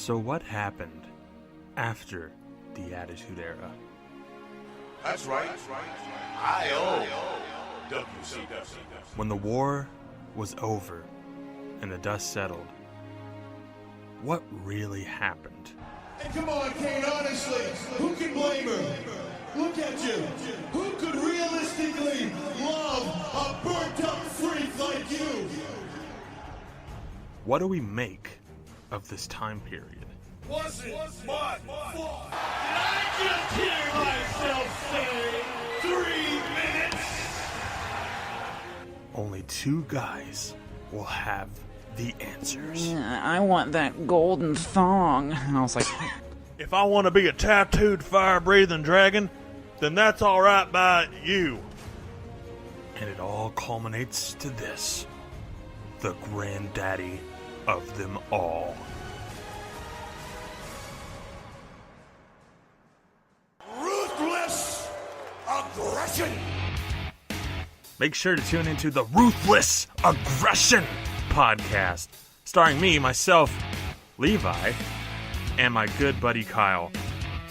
So what happened after the Attitude Era? That's right. I.O. WCW. When the war was over and the dust settled, what really happened? And come on, Kane, honestly, who can blame her? Look at you. Who could realistically love a burnt-up freak like you? What do we make of this time period? Wasn't my fault. Did I just hear myself say 3 minutes? Only two guys will have the answers. I want that golden thong. And I was like, if I want to be a tattooed, fire-breathing dragon, then that's all right by you. And it all culminates to this: the granddaddy of them all. Ruthless aggression. Make sure to tune into the Ruthless Aggression podcast, starring me, myself, Levi, and my good buddy Kyle.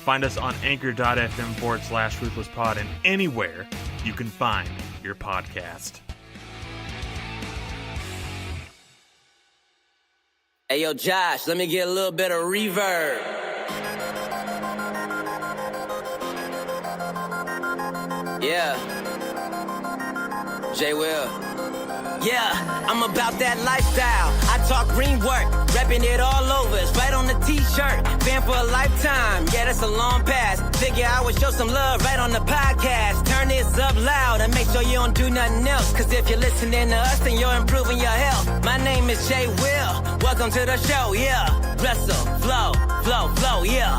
Find us on anchor.fm/ruthlesspod and anywhere you can find your podcast. Hey, yo, Josh, let me get a little bit of reverb. Yeah. J. Will. Yeah, I'm about that lifestyle. I talk green work, repping it all over. It's right on the t-shirt. Fan for a lifetime. Yeah, that's a long pass. Figure I would show some love right on the podcast. Turn this up loud and make sure you don't do nothing else. Cause if you're listening to us, then you're improving your health. My name is Jay Will. Welcome to the show, yeah. Wrestle, flow, flow, flow, yeah.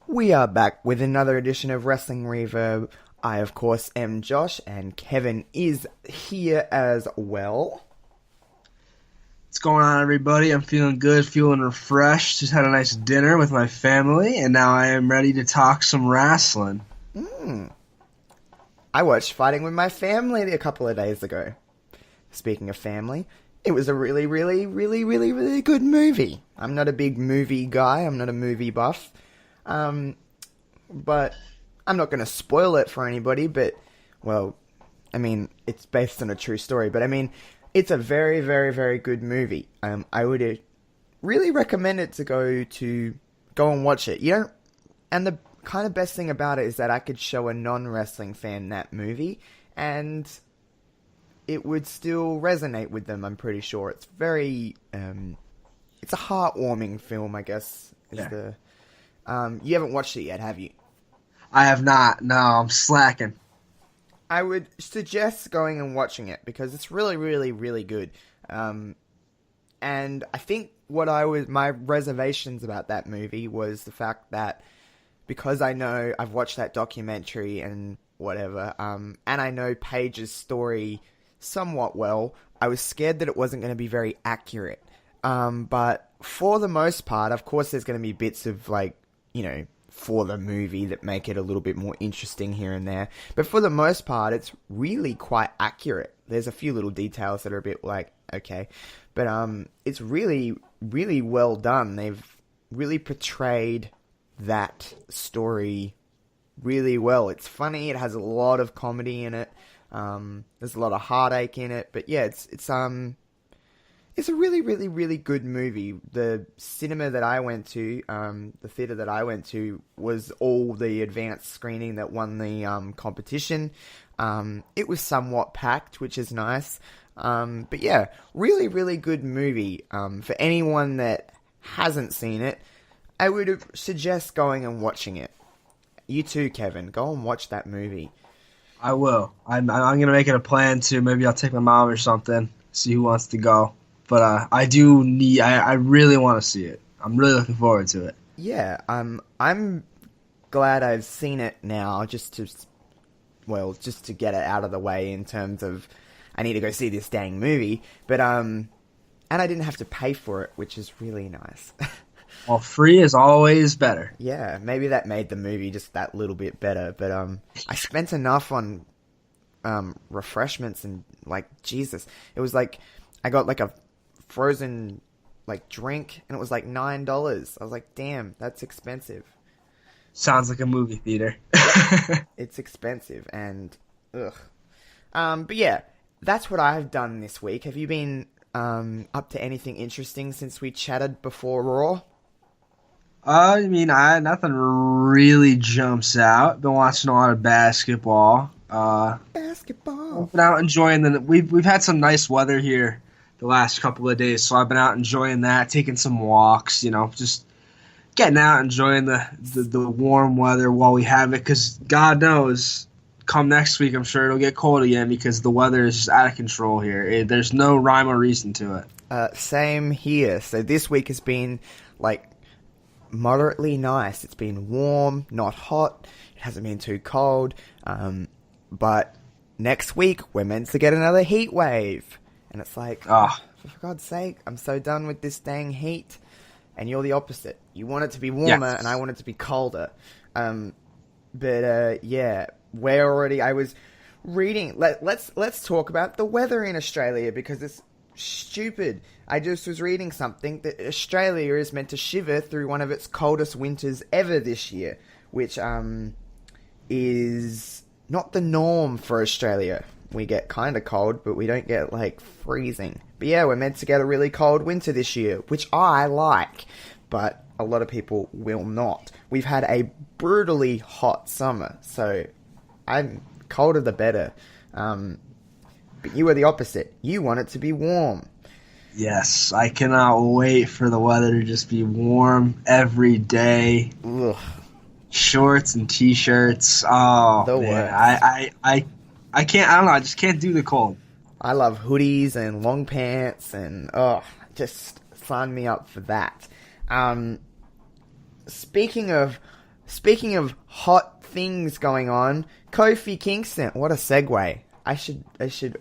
We are back with another edition of Wrestling Reverb. I, of course, am Josh, and Kevin is here as well. What's going on, everybody? I'm feeling good, feeling refreshed. Just had a nice dinner with my family, and now I am ready to talk some wrestling. I watched Fighting With My Family a couple of days ago. Speaking of family, it was a really, really, really, really, really good movie. I'm not a big movie guy. I'm not a movie buff. But I'm not going to spoil it for anybody, but, well, I mean, it's based on a true story, but I mean, it's a very, very, very good movie. I would really recommend it to go and watch it. And the kind of best thing about it is that I could show a non-wrestling fan that movie, and it would still resonate with them, I'm pretty sure. It's very, it's a heartwarming film, I guess, you haven't watched it yet, have you? I have not. No, I'm slacking. I would suggest going and watching it because it's really, really, really good. And I think my reservations about that movie was the fact that because I know I've watched that documentary and whatever, and I know Paige's story somewhat well, I was scared that it wasn't going to be very accurate. But for the most part, of course, there's going to be bits of for the movie that make it a little bit more interesting here and there. But for the most part, it's really quite accurate. There's a few little details that are a bit okay. But it's really, really well done. They've really portrayed that story really well. It's funny. It has a lot of comedy in it. There's a lot of heartache in it. But yeah, it's a really, really, really good movie. The cinema that I went to, the theater that I went to, was all the advanced screening that won the competition. It was somewhat packed, which is nice. But yeah, really, really good movie. For anyone that hasn't seen it, I would suggest going and watching it. You too, Kevin. Go and watch that movie. I will. I'm going to make it a plan to. Maybe I'll take my mom or something, see who wants to go. But I really want to see it. I'm really looking forward to it. Yeah, I'm glad I've seen it now, just to get it out of the way in terms of I need to go see this dang movie. But and I didn't have to pay for it, which is really nice. Well, free is always better. Yeah, maybe that made the movie just that little bit better. But I spent enough on refreshments and like Jesus, it was like I got like a frozen like drink and it was like $9. I was like, damn, that's expensive. Sounds like a movie theater. It's expensive and ugh. But yeah, that's what I've done this week. Have you been up to anything interesting since we chatted before Raw? I mean, nothing really jumps out. Been watching a lot of basketball. Basketball. Been out enjoying we've had some nice weather here the last couple of days, so I've been out enjoying that, taking some walks, just getting out, enjoying the warm weather while we have it, because God knows, come next week, I'm sure it'll get cold again because the weather is just out of control here. There's no rhyme or reason to it. Same here. So this week has been, like, moderately nice. It's been warm, not hot. It hasn't been too cold. But next week, we're meant to get another heat wave. And it's like, for God's sake, I'm so done with this dang heat. And you're the opposite. You want it to be warmer, and I want it to be colder. Yeah, I was reading. Let's talk about the weather in Australia because it's stupid. I just was reading something that Australia is meant to shiver through one of its coldest winters ever this year, which is not the norm for Australia. We get kind of cold, but we don't get, like, freezing. But yeah, we're meant to get a really cold winter this year, which I like, but a lot of people will not. We've had a brutally hot summer, so I'm colder the better. But you are the opposite. You want it to be warm. Yes, I cannot wait for the weather to just be warm every day. Ugh. Shorts and t-shirts. Oh, the man. worst. I can't, I don't know, I just can't do the cold. I love hoodies and long pants and, just sign me up for that. Speaking of hot things going on, Kofi Kingston, what a segue. I should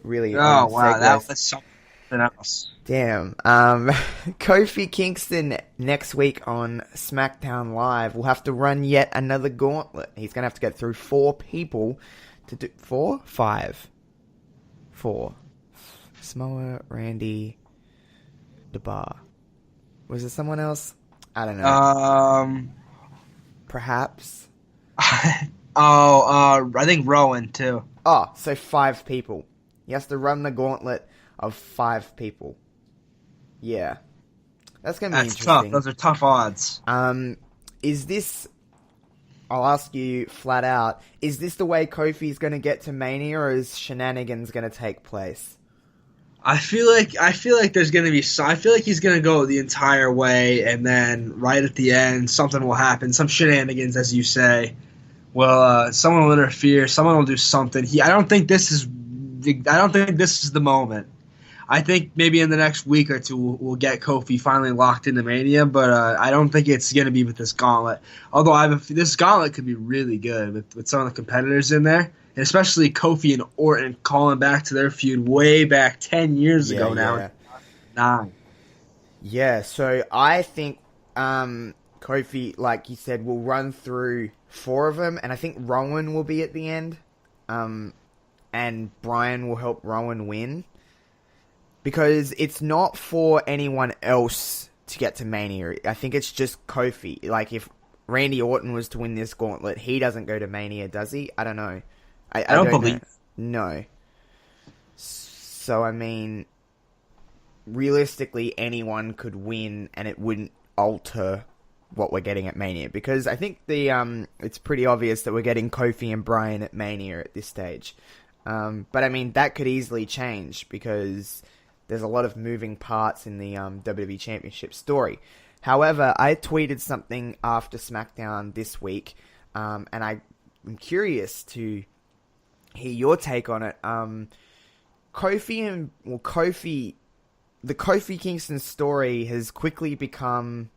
really... Oh, wow, that was something else. Damn. Kofi Kingston next week on SmackDown Live will have to run yet another gauntlet. He's going to have to get through 4 people to do... 4? 5. 4. Samoa, Randy, DeBar. Was there someone else? I don't know. Perhaps? I think Rowan, too. Oh, so 5 people. He has to run the gauntlet of 5 people. Yeah. That's going to be interesting. Tough. Those are tough odds. Is this... I'll ask you flat out, is this the way Kofi's going to get to Mania, or is shenanigans going to take place? I feel like there's going to be... I feel like he's going to go the entire way, and then right at the end, something will happen. Some shenanigans, as you say. Well, someone will interfere. Someone will do something. I don't think this is the moment. I think maybe in the next week or two we'll get Kofi finally locked into Mania, but I don't think it's going to be with this gauntlet. Although this gauntlet could be really good with some of the competitors in there, and especially Kofi and Orton calling back to their feud way back 10 years ago now. Yeah. 9. Yeah, so I think Kofi, like you said, will run through 4 of them, and I think Rowan will be at the end, and Brian will help Rowan win. Because it's not for anyone else to get to Mania. I think it's just Kofi. Like, if Randy Orton was to win this gauntlet, he doesn't go to Mania, does he? I don't know. I don't believe. No. So, I mean, realistically, anyone could win, and it wouldn't alter what we're getting at Mania. Because I think it's pretty obvious that we're getting Kofi and Brian at Mania at this stage. But, I mean, that could easily change, because... there's a lot of moving parts in the WWE Championship story. However, I tweeted something after SmackDown this week, and I'm curious to hear your take on it. The Kofi Kingston story has quickly become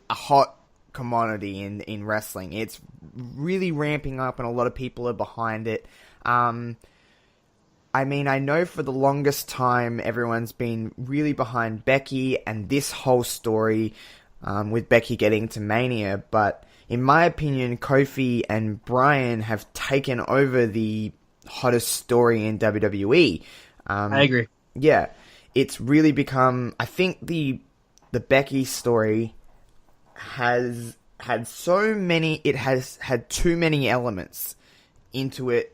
a hot commodity in wrestling. It's really ramping up, and a lot of people are behind it. I mean, I know for the longest time everyone's been really behind Becky and this whole story. with Becky getting to Mania, but in my opinion, Kofi and Bryan have taken over the hottest story in WWE. I agree. Yeah, it's really become. I think the Becky story has had so many. It has had too many elements into it.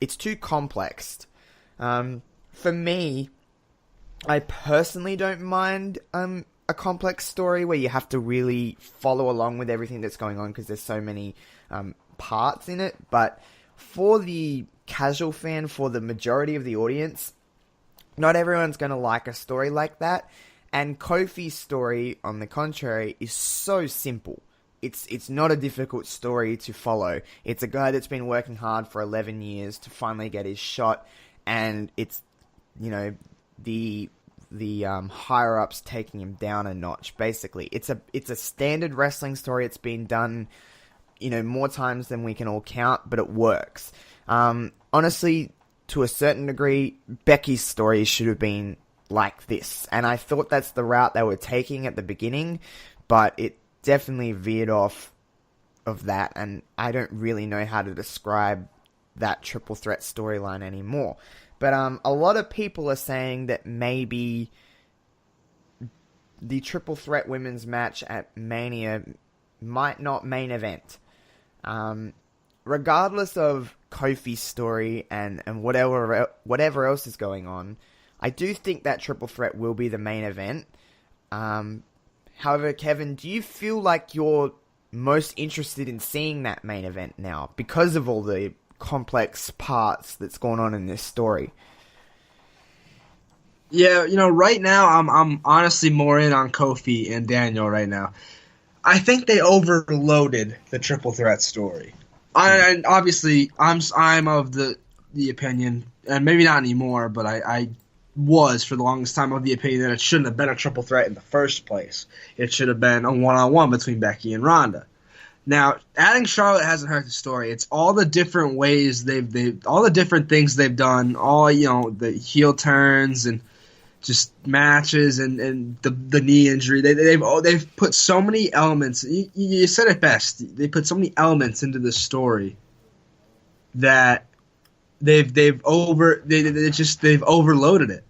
It's too complex. For me, I personally don't mind a complex story where you have to really follow along with everything that's going on because there's so many parts in it. But for the casual fan, for the majority of the audience, not everyone's going to like a story like that. And Kofi's story, on the contrary, is so simple. It's not a difficult story to follow. It's a guy that's been working hard for 11 years to finally get his shot, and it's, you know, the higher ups taking him down a notch. Basically, it's a standard wrestling story. It's been done, you know, more times than we can all count, but it works. Honestly, to a certain degree, Becky's story should have been like this, and I thought that's the route they were taking at the beginning, but it definitely veered off of that, and I don't really know how to describe that triple threat storyline anymore. But a lot of people are saying that maybe the triple threat women's match at Mania might not main event. Regardless of Kofi's story and whatever else is going on, I do think that triple threat will be the main event. However, Kevin, do you feel like you're most interested in seeing that main event now because of all the complex parts that's going on in this story? Yeah, you know, right now I'm honestly more in on Kofi and Daniel right now. I think they overloaded the triple threat story. And obviously I'm of the opinion, and maybe not anymore, but I was for the longest time of the opinion that it shouldn't have been a triple threat in the first place. It should have been a one-on-one between Becky and Ronda. Now, adding Charlotte hasn't hurt the story. It's all the different ways all the different things they've done, all, you know, the heel turns and just matches and the knee injury. They've put so many elements. You said it best. They put so many elements into this story that they've overloaded it.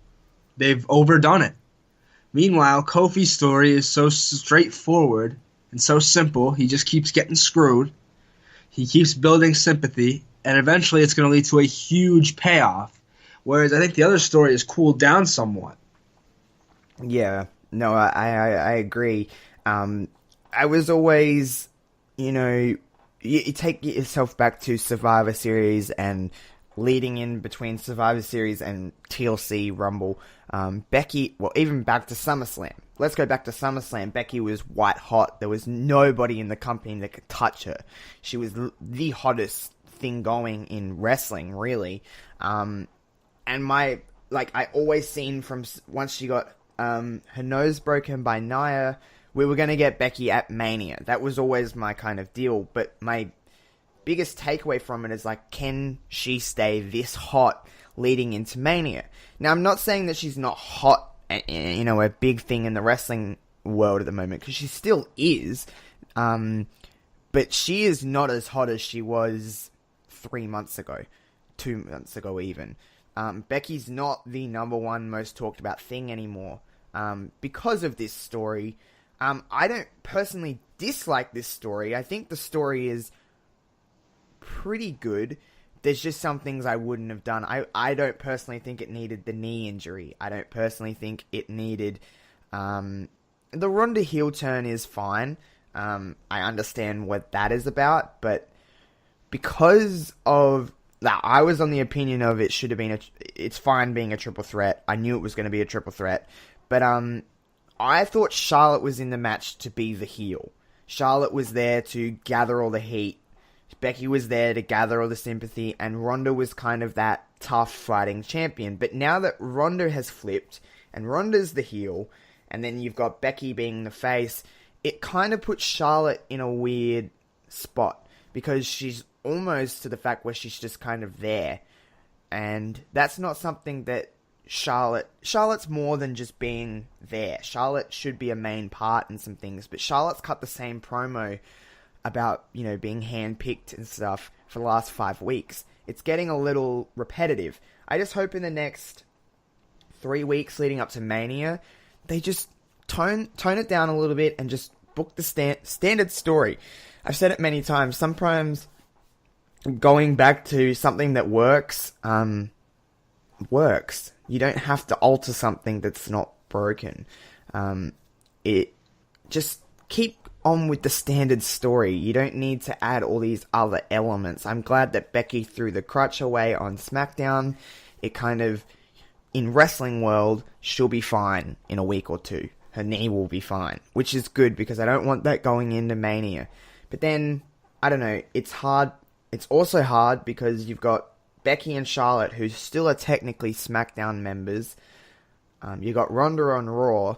They've overdone it. Meanwhile, Kofi's story is so straightforward and so simple. He just keeps getting screwed. He keeps building sympathy, and eventually it's going to lead to a huge payoff. Whereas I think the other story has cooled down somewhat. Yeah, no, I agree. I was always, you know, you take yourself back to Survivor Series and leading in between Survivor Series and TLC Rumble. Becky, well, even back to SummerSlam. Let's go back to SummerSlam. Becky was white hot. There was nobody in the company that could touch her. She was the hottest thing going in wrestling, really. And I always seen from once she got her nose broken by Nia, we were going to get Becky at Mania. That was always my kind of deal. But my biggest takeaway from it is, like, can she stay this hot leading into Mania? Now, I'm not saying that she's not hot, you know, a big thing in the wrestling world at the moment, because she still is. But she is not as hot as she was 3 months ago, 2 months ago even. Becky's not the number one most talked about thing anymore because of this story. I don't personally dislike this story. I think the story is pretty good. There's just some things I wouldn't have done. I don't personally think it needed the knee injury. I don't personally think it needed... the Ronda heel turn is fine. I understand what that is about, but because of that, I was on the opinion of it should have been it's fine being a triple threat. I knew it was going to be a triple threat, but I thought Charlotte was in the match to be the heel. Charlotte was there to gather all the heat. Becky was there to gather all the sympathy, and Ronda was kind of that tough fighting champion. But now that Ronda has flipped, and Ronda's the heel, and then you've got Becky being the face, it kind of puts Charlotte in a weird spot, because she's almost to the fact where she's just kind of there. And that's not something that Charlotte's more than just being there. Charlotte should be a main part in some things, but Charlotte's cut the same promo about, being handpicked and stuff for the last 5 weeks. It's getting a little repetitive. I just hope in the next 3 weeks leading up to Mania, they just tone it down a little bit and just book the standard story. I've said it many times. Sometimes going back to something that works. You don't have to alter something that's not broken. It just keep on with the standard story. You don't need to add all these other elements. I'm glad that Becky threw the crutch away on SmackDown. It kind of, in wrestling world, she'll be fine in a week or two. Her knee will be fine, which is good because I don't want that going into Mania. But then, I don't know, it's hard. It's also hard because you've got Becky and Charlotte, who still are technically SmackDown members. You got Ronda on Raw.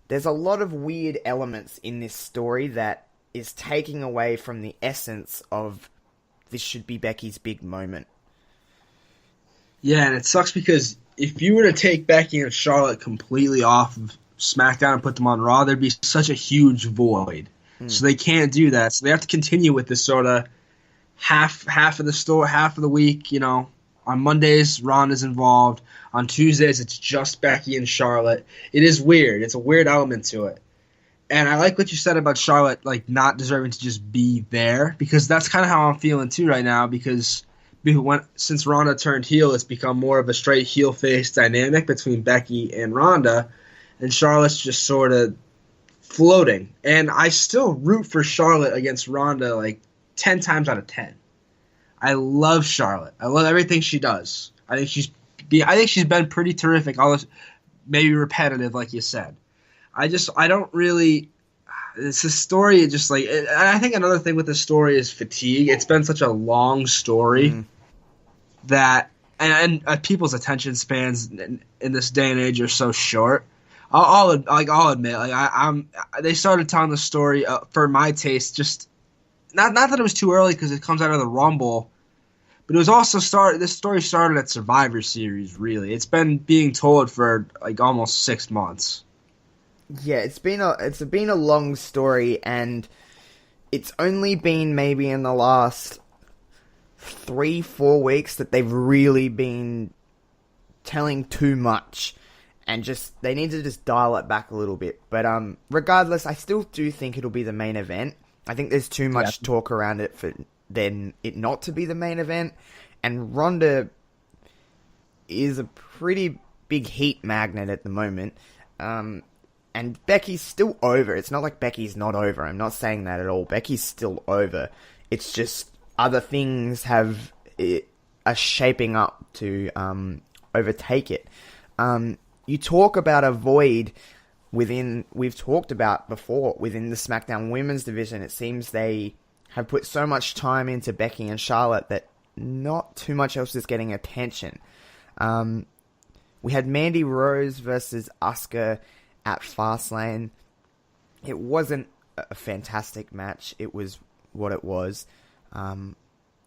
There's a lot of weird elements in this story that is taking away from the essence of this should be Becky's big moment. Yeah, and it sucks because if you were to take Becky and Charlotte completely off of SmackDown and put them on Raw, there'd be such a huge void. So they can't do that. So they have to continue with this sort of half of the story, half of the week, On Mondays, Ronda's involved. On Tuesdays, it's just Becky and Charlotte. It is weird. It's a weird element to it. And I like what you said about Charlotte, not deserving to just be there, because that's kind of how I'm feeling too right now, because since Ronda turned heel, it's become more of a straight heel-face dynamic between Becky and Ronda, and Charlotte's just sort of floating. And I still root for Charlotte against Ronda 10 times out of 10. I love Charlotte. I love everything she does. I think she's been pretty terrific. Maybe repetitive, like you said. I don't really. It's a story. And I think another thing with this story is fatigue. It's been such a long story that, and people's attention spans in this day and age are so short. I'll admit, they started telling the story for my taste. Just not that it was too early because it comes out of the Rumble. But it was also this story started at Survivor Series, really. It's been being told for almost 6 months. Yeah, it's been a long story, and it's only been maybe in the last 3-4 weeks that they've really been telling too much, and they need to just dial it back a little bit. But regardless, I still do think it'll be the main event. I think there's too much talk around it for then it not to be the main event, and Ronda is a pretty big heat magnet at the moment, and Becky's still over. It's not like Becky's not over. I'm not saying that at all. Becky's still over. It's just other things are shaping up to overtake it. You talk about a void we've talked about before within the SmackDown Women's division. It seems they have put so much time into Becky and Charlotte that not too much else is getting attention. We had Mandy Rose versus Asuka at Fastlane. It wasn't a fantastic match. It was what it was. And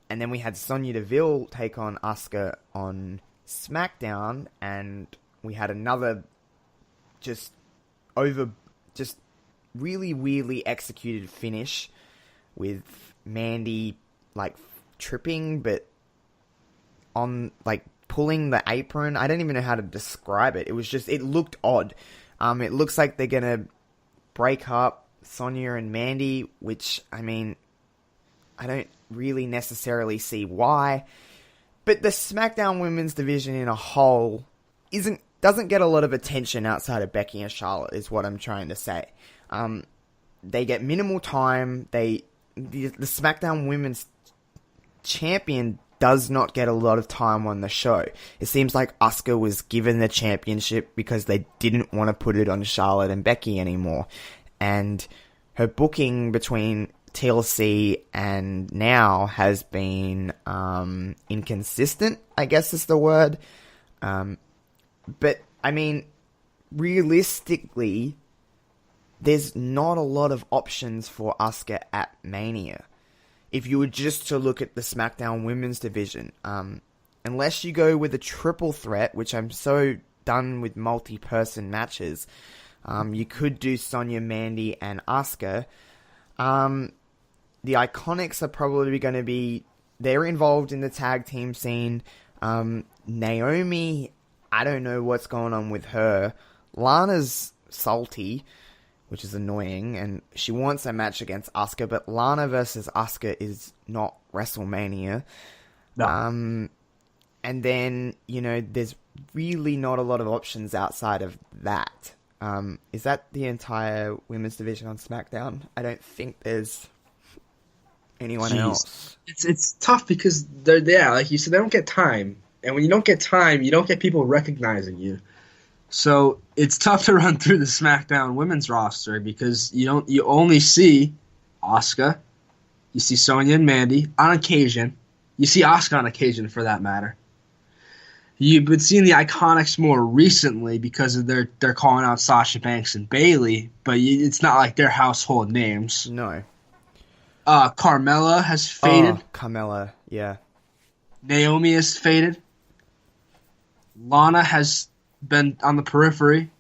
then we had Sonya Deville take on Asuka on SmackDown, and we had another just really weirdly executed finish with Mandy tripping, but on pulling the apron. I don't even know how to describe it. It looked odd. It looks like they're gonna break up Sonya and Mandy, which I don't really necessarily see why. But the SmackDown Women's division in a whole doesn't get a lot of attention outside of Becky and Charlotte, is what I'm trying to say. They get minimal time. The SmackDown Women's Champion does not get a lot of time on the show. It seems like Asuka was given the championship because they didn't want to put it on Charlotte and Becky anymore. And her booking between TLC and now has been inconsistent, I guess is the word. But, realistically, there's not a lot of options for Asuka at Mania. If you were just to look at the SmackDown Women's division, unless you go with a triple threat, which I'm so done with multi-person matches, you could do Sonya, Mandy, and Asuka. The Iconics are probably going to be... They're involved in the tag team scene. Naomi, I don't know what's going on with her. Lana's salty, which is annoying, and she wants a match against Asuka, but Lana versus Asuka is not WrestleMania. No. And then, there's really not a lot of options outside of that. Is that the entire women's division on SmackDown? I don't think there's anyone else. It's tough because they're there. Like you said, they don't get time. And when you don't get time, you don't get people recognizing you. So it's tough to run through the SmackDown women's roster because you only see Asuka, you see Sonya and Mandy on occasion. You see Asuka on occasion, for that matter. You've been seeing the Iconics more recently because of they're calling out Sasha Banks and Bayley, but it's not like they're household names. No. Carmella has faded. Oh, Carmella, yeah. Naomi has faded. Lana has been on the periphery.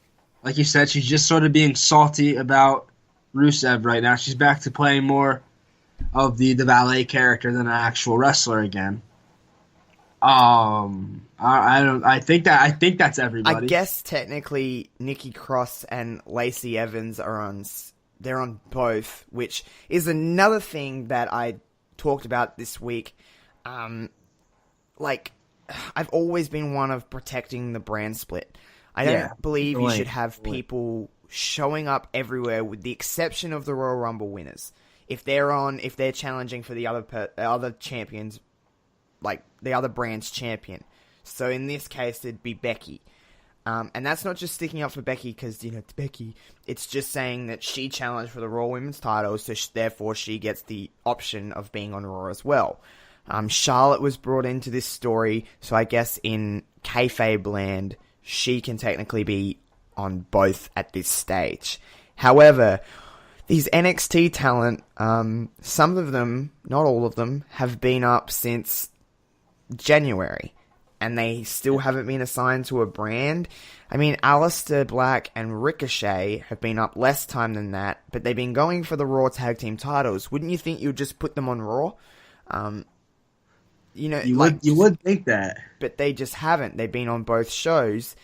Like you said, she's just sort of being salty about Rusev right now. She's back to playing more of the valet character than an actual wrestler again. I think that's everybody. I guess technically Nikki Cross and Lacey Evans they're on both, which is another thing that I talked about this week. I've always been one of protecting the brand split. I don't believe you should have people showing up everywhere with the exception of the Royal Rumble winners. If they're challenging for the other champions, like the other brand's champion. So in this case, it'd be Becky. And that's not just sticking up for Becky because, it's Becky. It's just saying that she challenged for the Raw Women's title, so therefore she gets the option of being on Raw as well. Charlotte was brought into this story, so I guess in kayfabe land, she can technically be on both at this stage. However, these NXT talent, some of them, not all of them, have been up since January, and they still haven't been assigned to a brand. I mean, Aleister Black and Ricochet have been up less time than that, but they've been going for the Raw Tag Team titles. Wouldn't you think you'd just put them on Raw? You would think that, but they just haven't. They've been on both shows.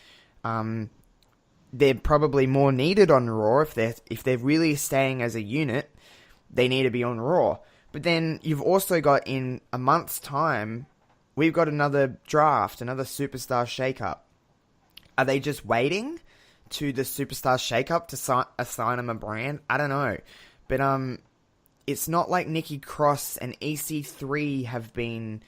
They're probably more needed on Raw if they're really staying as a unit. They need to be on Raw. But then you've also got in a month's time, we've got another draft, another Superstar Shakeup. Are they just waiting to the Superstar Shakeup to assign them a brand? I don't know. But it's not like Nikki Cross and EC3 have been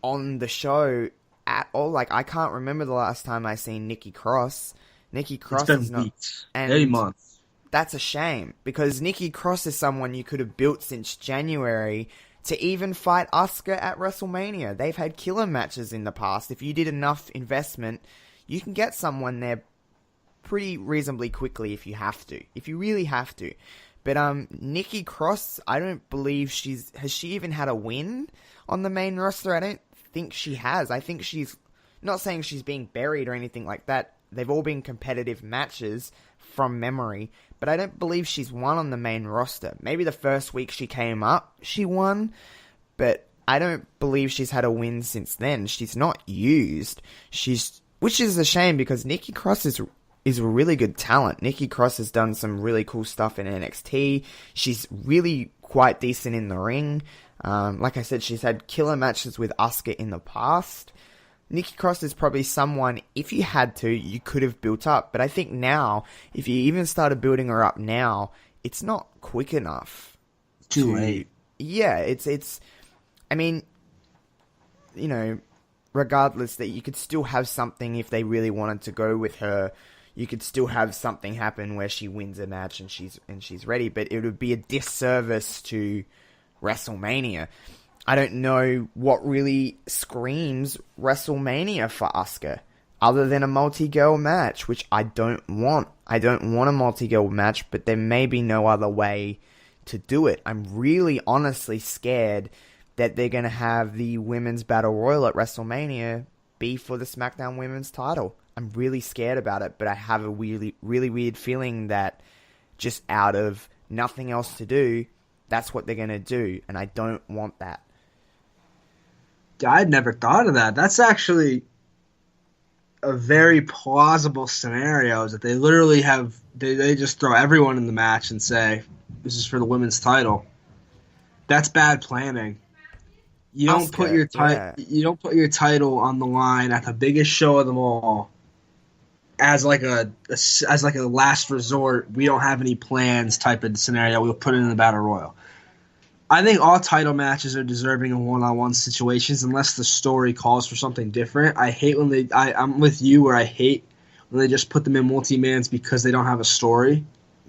on the show at all. Like, I can't remember the last time I seen Nikki Cross. Nikki Cross is not... weeks, maybe months. That's a shame, because Nikki Cross is someone you could have built since January to even fight Asuka at WrestleMania. They've had killer matches in the past. If you did enough investment, you can get someone there pretty reasonably quickly if you have to. If you really have to. But Nikki Cross, I don't believe has she even had a win on the main roster? I don't think she has. I think she's not saying she's being buried or anything like that. They've all been competitive matches from memory, but I don't believe she's won on the main roster. Maybe the first week she came up, she won, but I don't believe she's had a win since then. She's not used. Which is a shame because Nikki Cross is a really good talent. Nikki Cross has done some really cool stuff in NXT. She's really quite decent in the ring. Like I said, she's had killer matches with Asuka in the past. Nikki Cross is probably someone, if you had to, you could have built up. But I think now, if you even started building her up now, it's not quick enough. Too late. Yeah, it's. I mean, regardless, that you could still have something if they really wanted to go with her. You could still have something happen where she wins a match and she's ready. But it would be a disservice to WrestleMania. I don't know what really screams WrestleMania for Asuka, other than a multi-girl match, which I don't want. I don't want a multi-girl match, but there may be no other way to do it. I'm really honestly scared that they're going to have the Women's Battle Royal at WrestleMania be for the SmackDown Women's title. I'm really scared about it, but I have a really, really weird feeling that just out of nothing else to do, that's what they're going to do, and I don't want that. I'd never thought of that. That's actually a very plausible scenario, is that they literally have they just throw everyone in the match and say, this is for the women's title. That's bad planning. You don't put your you don't put your title on the line at the biggest show of them all as like a last resort. We don't have any plans type of scenario. We'll put it in the Battle Royal. I think all title matches are deserving of one-on-one situations unless the story calls for something different. I hate when I'm with you where I hate when they just put them in multi-mans because they don't have a story.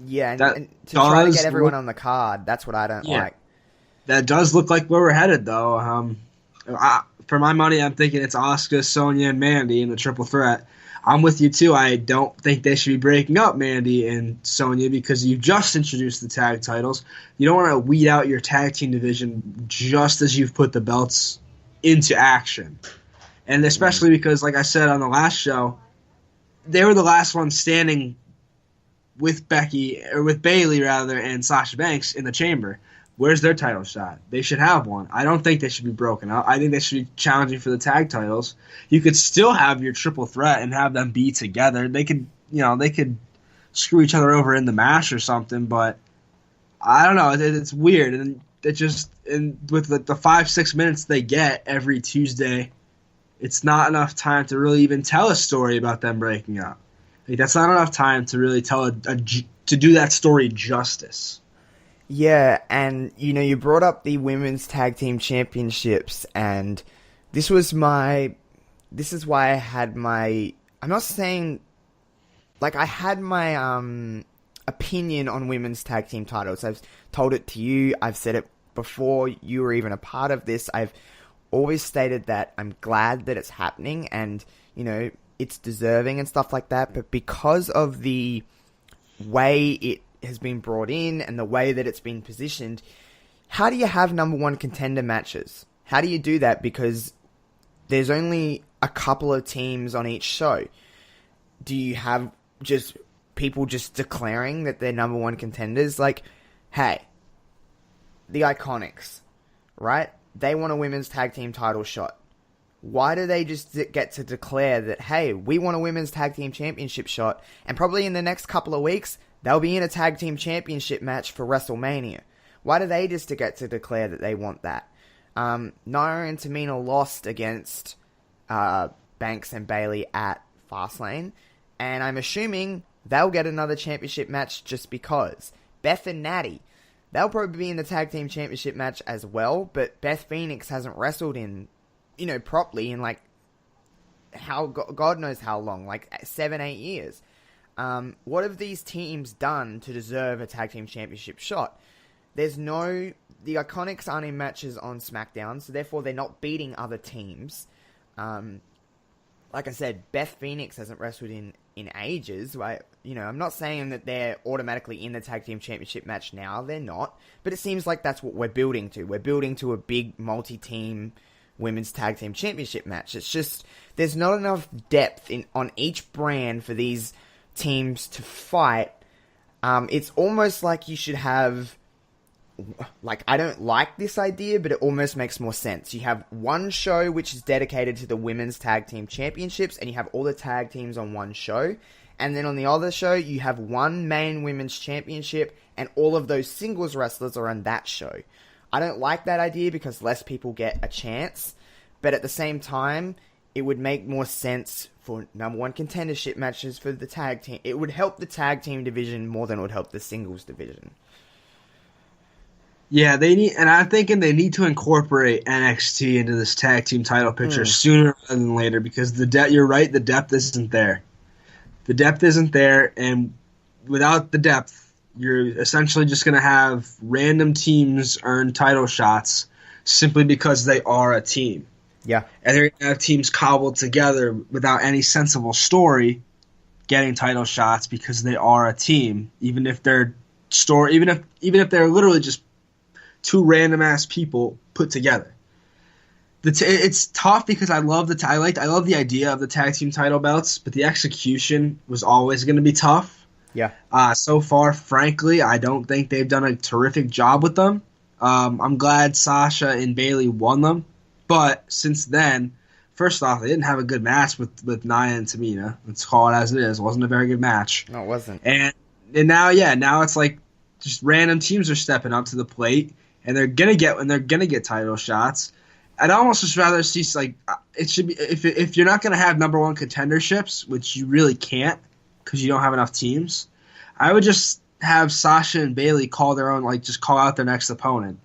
Yeah, and to try to get everyone on the card, that's what I don't like. That does look like where we're headed, though. For my money, I'm thinking it's Asuka, Sonya, and Mandy in the triple threat. I'm with you, too. I don't think they should be breaking up Mandy and Sonya because you just introduced the tag titles. You don't want to weed out your tag team division just as you've put the belts into action. And especially because, like I said on the last show, they were the last ones standing with Bayley rather, and Sasha Banks in the chamber. Where's their title shot? They should have one. I don't think they should be broken up. I think they should be challenging for the tag titles. You could still have your triple threat and have them be together. They could screw each other over in the match or something, but I don't know. It's weird. And it just, with the 5-6 minutes they get every Tuesday, it's not enough time to really even tell a story about them breaking up. Like, that's not enough time to really tell to do that story justice. Yeah, and you brought up the Women's Tag Team Championships, and this is why I had my, I'm not saying, like, I had my opinion on Women's Tag Team titles. I've told it to you, I've said it before you were even a part of this. I've always stated that I'm glad that it's happening, and, it's deserving and stuff like that, but because of the way it has been brought in and the way that it's been positioned, how do you have number one contender matches? How do you do that? Because there's only a couple of teams on each show. Do you have just people just declaring that they're number one contenders? Like, hey, the Iconics, right? They want a women's tag team title shot. Why do they just get to declare that, hey, we want a women's tag team championship shot, and probably in the next couple of weeks, they'll be in a tag team championship match for WrestleMania? Why do they just get to declare that they want that? Nia and Tamina lost against Banks and Bayley at Fastlane, and I'm assuming they'll get another championship match just because. Beth and Natty, they'll probably be in the tag team championship match as well, but Beth Phoenix hasn't wrestled in, properly in like, God knows how long, like 7-8 years. What have these teams done to deserve a tag team championship shot? The Iconics aren't in matches on SmackDown, so therefore they're not beating other teams. Like I said, Beth Phoenix hasn't wrestled in ages, right? I'm not saying that they're automatically in the tag team championship match now. They're not, but it seems like that's what we're building to. We're building to a big multi-team women's tag team championship match. It's just, there's not enough depth on each brand for these teams to fight. It's almost like you should have, like, I don't like this idea, but it almost makes more sense. You have one show which is dedicated to the women's tag team championships, and you have all the tag teams on one show, and then on the other show you have one main women's championship, and all of those singles wrestlers are on that show. I don't like that idea because less people get a chance, but at the same time, it would make more sense for number one contendership matches for the tag team. It would help the tag team division more than it would help the singles division. Yeah, I'm thinking they need to incorporate NXT into this tag team title picture sooner rather than later, because you're right, the depth isn't there. The depth isn't there, and without the depth, you're essentially just going to have random teams earn title shots simply because they are a team. Yeah. And they're going to have teams cobbled together without any sensible story getting title shots because they are a team, even if they're literally just two random ass people put together. It's tough because I love I love the idea of the tag team title belts, but the execution was always going to be tough. Yeah. So far, frankly, I don't think they've done a terrific job with them. I'm glad Sasha and Bayley won them, but since then, first off, they didn't have a good match with Nia and Tamina. Let's call it as it is. It wasn't a very good match. No, it wasn't. And now it's like just random teams are stepping up to the plate, and they're gonna get title shots. I'd almost just rather see like it should be if you're not gonna have number one contenderships, which you really can't because you don't have enough teams. I would just have Sasha and Bayley call their own, like just call out their next opponent.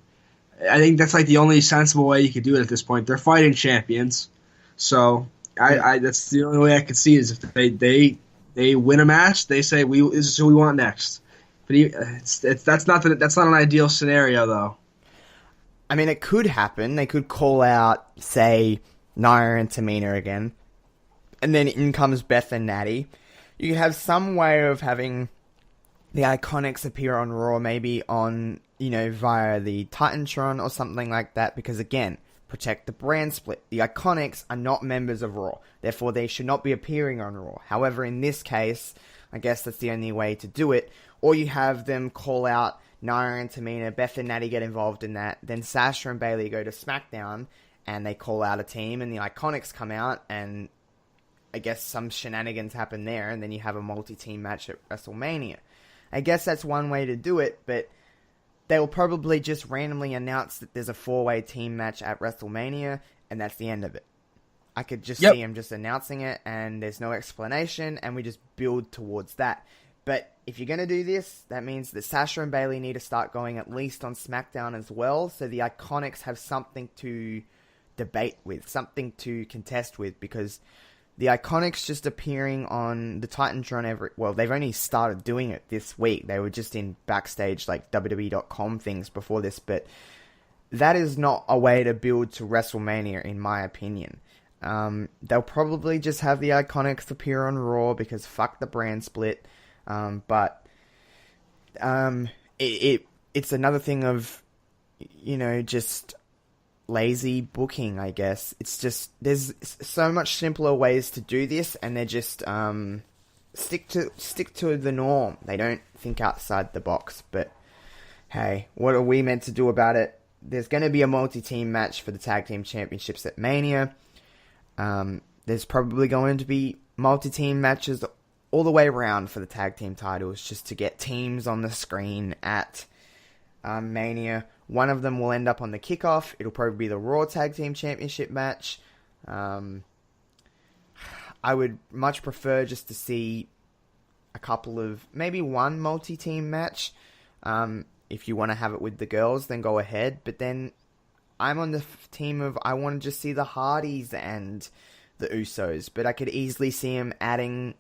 I think that's like the only sensible way you could do it at this point. They're fighting champions, so I that's the only way I could see is if they win a match, they say this is who we want next. But that's not an ideal scenario though. I mean, it could happen. They could call out, say, Nia and Tamina again, and then in comes Beth and Natty. You could have some way of having the Iconics appear on Raw, maybe on, via the Titantron or something like that, because again, protect the brand split. The Iconics are not members of Raw, therefore they should not be appearing on Raw. However, in this case, I guess that's the only way to do it. Or you have them call out Nia and Tamina, Beth and Natty get involved in that, then Sasha and Bayley go to SmackDown, and they call out a team, and the Iconics come out, and I guess some shenanigans happen there, and then you have a multi-team match at WrestleMania. I guess that's one way to do it, but they'll probably just randomly announce that there's a 4-way team match at WrestleMania, and that's the end of it. I could just see them just announcing it, and there's no explanation, and we just build towards that. But if you're going to do this, that means that Sasha and Bayley need to start going at least on SmackDown as well, so the Iconics have something to debate with, something to contest with, because the Iconics just appearing on the Titantron they've only started doing it this week. They were just in backstage, like, WWE.com things before this, but that is not a way to build to WrestleMania, in my opinion. They'll probably just have the Iconics appear on Raw, because fuck the brand split. But it's another thing of, just lazy booking, I guess. It's just, there's so much simpler ways to do this, and they're just, stick to the norm. They don't think outside the box, but hey, what are we meant to do about it? There's going to be a multi-team match for the Tag Team Championships at Mania. There's probably going to be multi-team matches all the way around for the tag team titles, just to get teams on the screen at Mania. One of them will end up on the kickoff. It'll probably be the Raw Tag Team Championship match. I would much prefer just to see a couple of, maybe one multi-team match. If you want to have it with the girls, then go ahead. But then I'm on the team of, I want to just see the Hardys and the Usos. But I could easily see them adding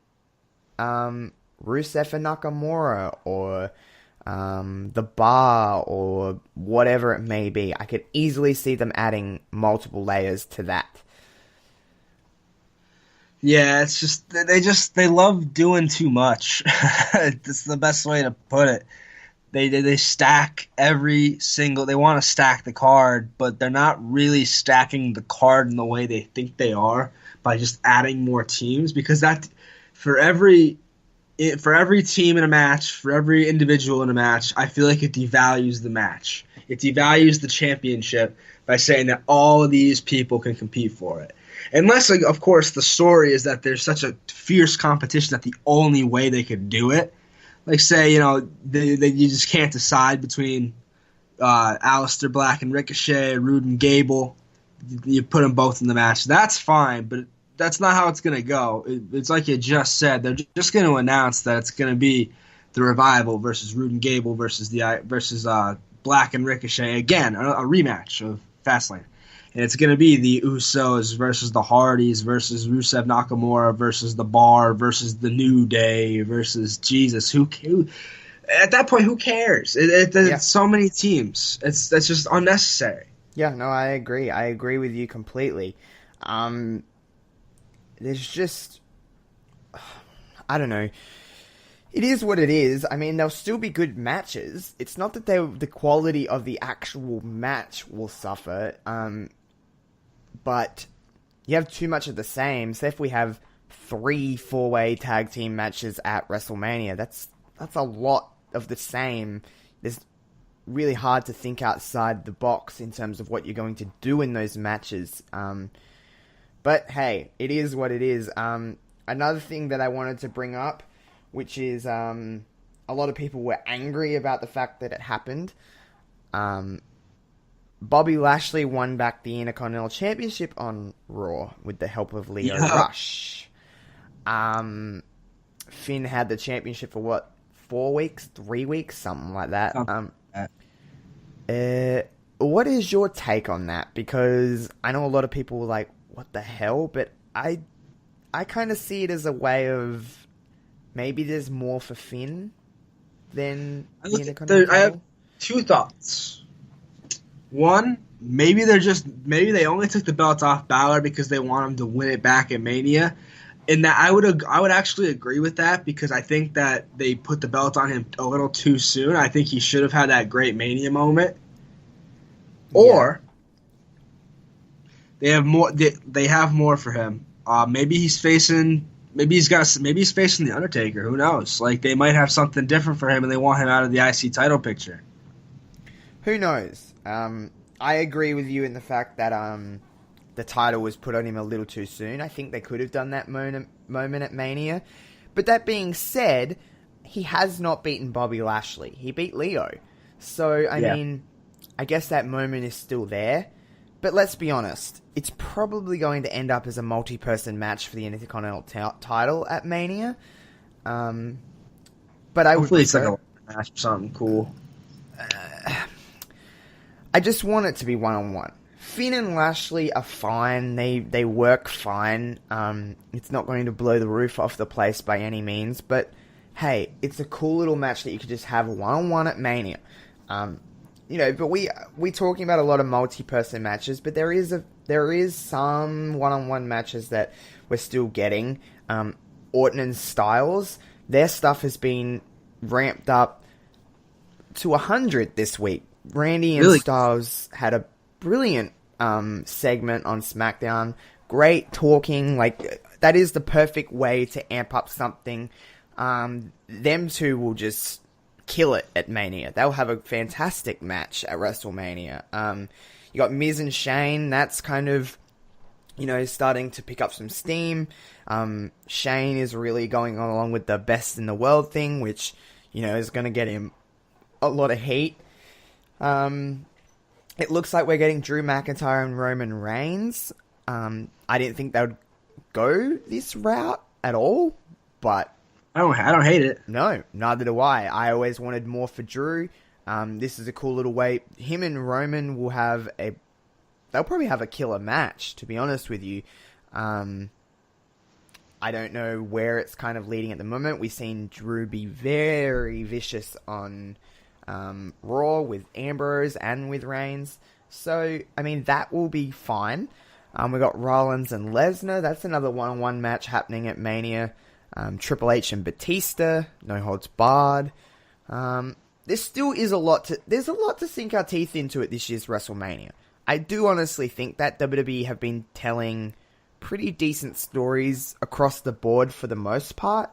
Rusev and Nakamura, or The Bar, or whatever it may be. I could easily see them adding multiple layers to that. Yeah, it's just they love doing too much. That's the best way to put it. They stack every single. They want to stack the card, but they're not really stacking the card in the way they think they are by just adding more teams. Because that for every team in a match, for every individual in a match, I feel like it devalues the match. It devalues the championship by saying that all of these people can compete for it. Unless, like, of course, the story is that there's such a fierce competition that the only way they could do it, like, say, you just can't decide between Aleister Black and Ricochet, Rude and Gable. You put them both in the match. That's fine, but that's not how it's going to go. It's like you just said. They're just going to announce that it's going to be the Revival versus Rude and Gable versus Black and Ricochet. Again, a rematch of Fastlane. And it's going to be the Usos versus the Hardys versus Rusev Nakamura versus The Bar versus The New Day versus Jesus. Who at that point, who cares? It's so many teams. That's just unnecessary. Yeah, no, I agree. I agree with you completely. There's just, I don't know. It is what it is. I mean, there'll still be good matches. It's not that the quality of the actual match will suffer. but you have too much of the same. So if we have 3 4-way tag team matches at WrestleMania, that's a lot of the same. It's really hard to think outside the box in terms of what you're going to do in those matches. But hey, it is what it is. Another thing that I wanted to bring up, which is a lot of people were angry about the fact that it happened. Bobby Lashley won back the Intercontinental Championship on Raw with the help of Lio Rush. Finn had the championship for 4 weeks, 3 weeks, something like that. What is your take on that? Because I know a lot of people were like, what the hell? But I kind of see it as a way of maybe there's more for Finn than the Intercontinental. I have 2 thoughts. One, maybe they only took the belt off Balor because they want him to win it back at Mania. And that I would actually agree with that, because I think that they put the belt on him a little too soon. I think he should have had that great Mania moment. Or they have more. They have more for him. Maybe he's facing the Undertaker. Who knows? Like, they might have something different for him, and they want him out of the IC title picture. Who knows? I agree with you in the fact that the title was put on him a little too soon. I think they could have done that moment at Mania. But that being said, he has not beaten Bobby Lashley. He beat Leo. So, I mean, I guess that moment is still there. But let's be honest, it's probably going to end up as a multi-person match for the Intercontinental title at Mania. But hopefully it's like a match or something cool. I just want it to be one-on-one. Finn and Lashley are fine. They work fine. It's not going to blow the roof off the place by any means. But, hey, it's a cool little match that you could just have one-on-one at Mania. But we talking about a lot of multi-person matches, but there is some one-on-one matches that we're still getting. Orton and Styles, their stuff has been ramped up to 100 this week. Randy and Styles had a brilliant segment on SmackDown. Great talking. Like, that is the perfect way to amp up something. Them two will just kill it at Mania. They'll have a fantastic match at WrestleMania. You got Miz and Shane. That's kind of, starting to pick up some steam. Shane is really going on along with the best in the world thing, which, is going to get him a lot of heat. It looks like we're getting Drew McIntyre and Roman Reigns. I didn't think they would go this route at all, but I don't hate it. No, neither do I. I always wanted more for Drew. This is a cool little way. Him and Roman will they'll probably have a killer match, to be honest with you. I don't know where it's kind of leading at the moment. We've seen Drew be very vicious on Raw with Ambrose and with Reigns. So, I mean, that will be fine. We got Rollins and Lesnar. That's another one-on-one match happening at Mania. Triple H and Batista. No holds barred. There still is there's a lot to sink our teeth into at this year's WrestleMania. I do honestly think that WWE have been telling pretty decent stories across the board for the most part.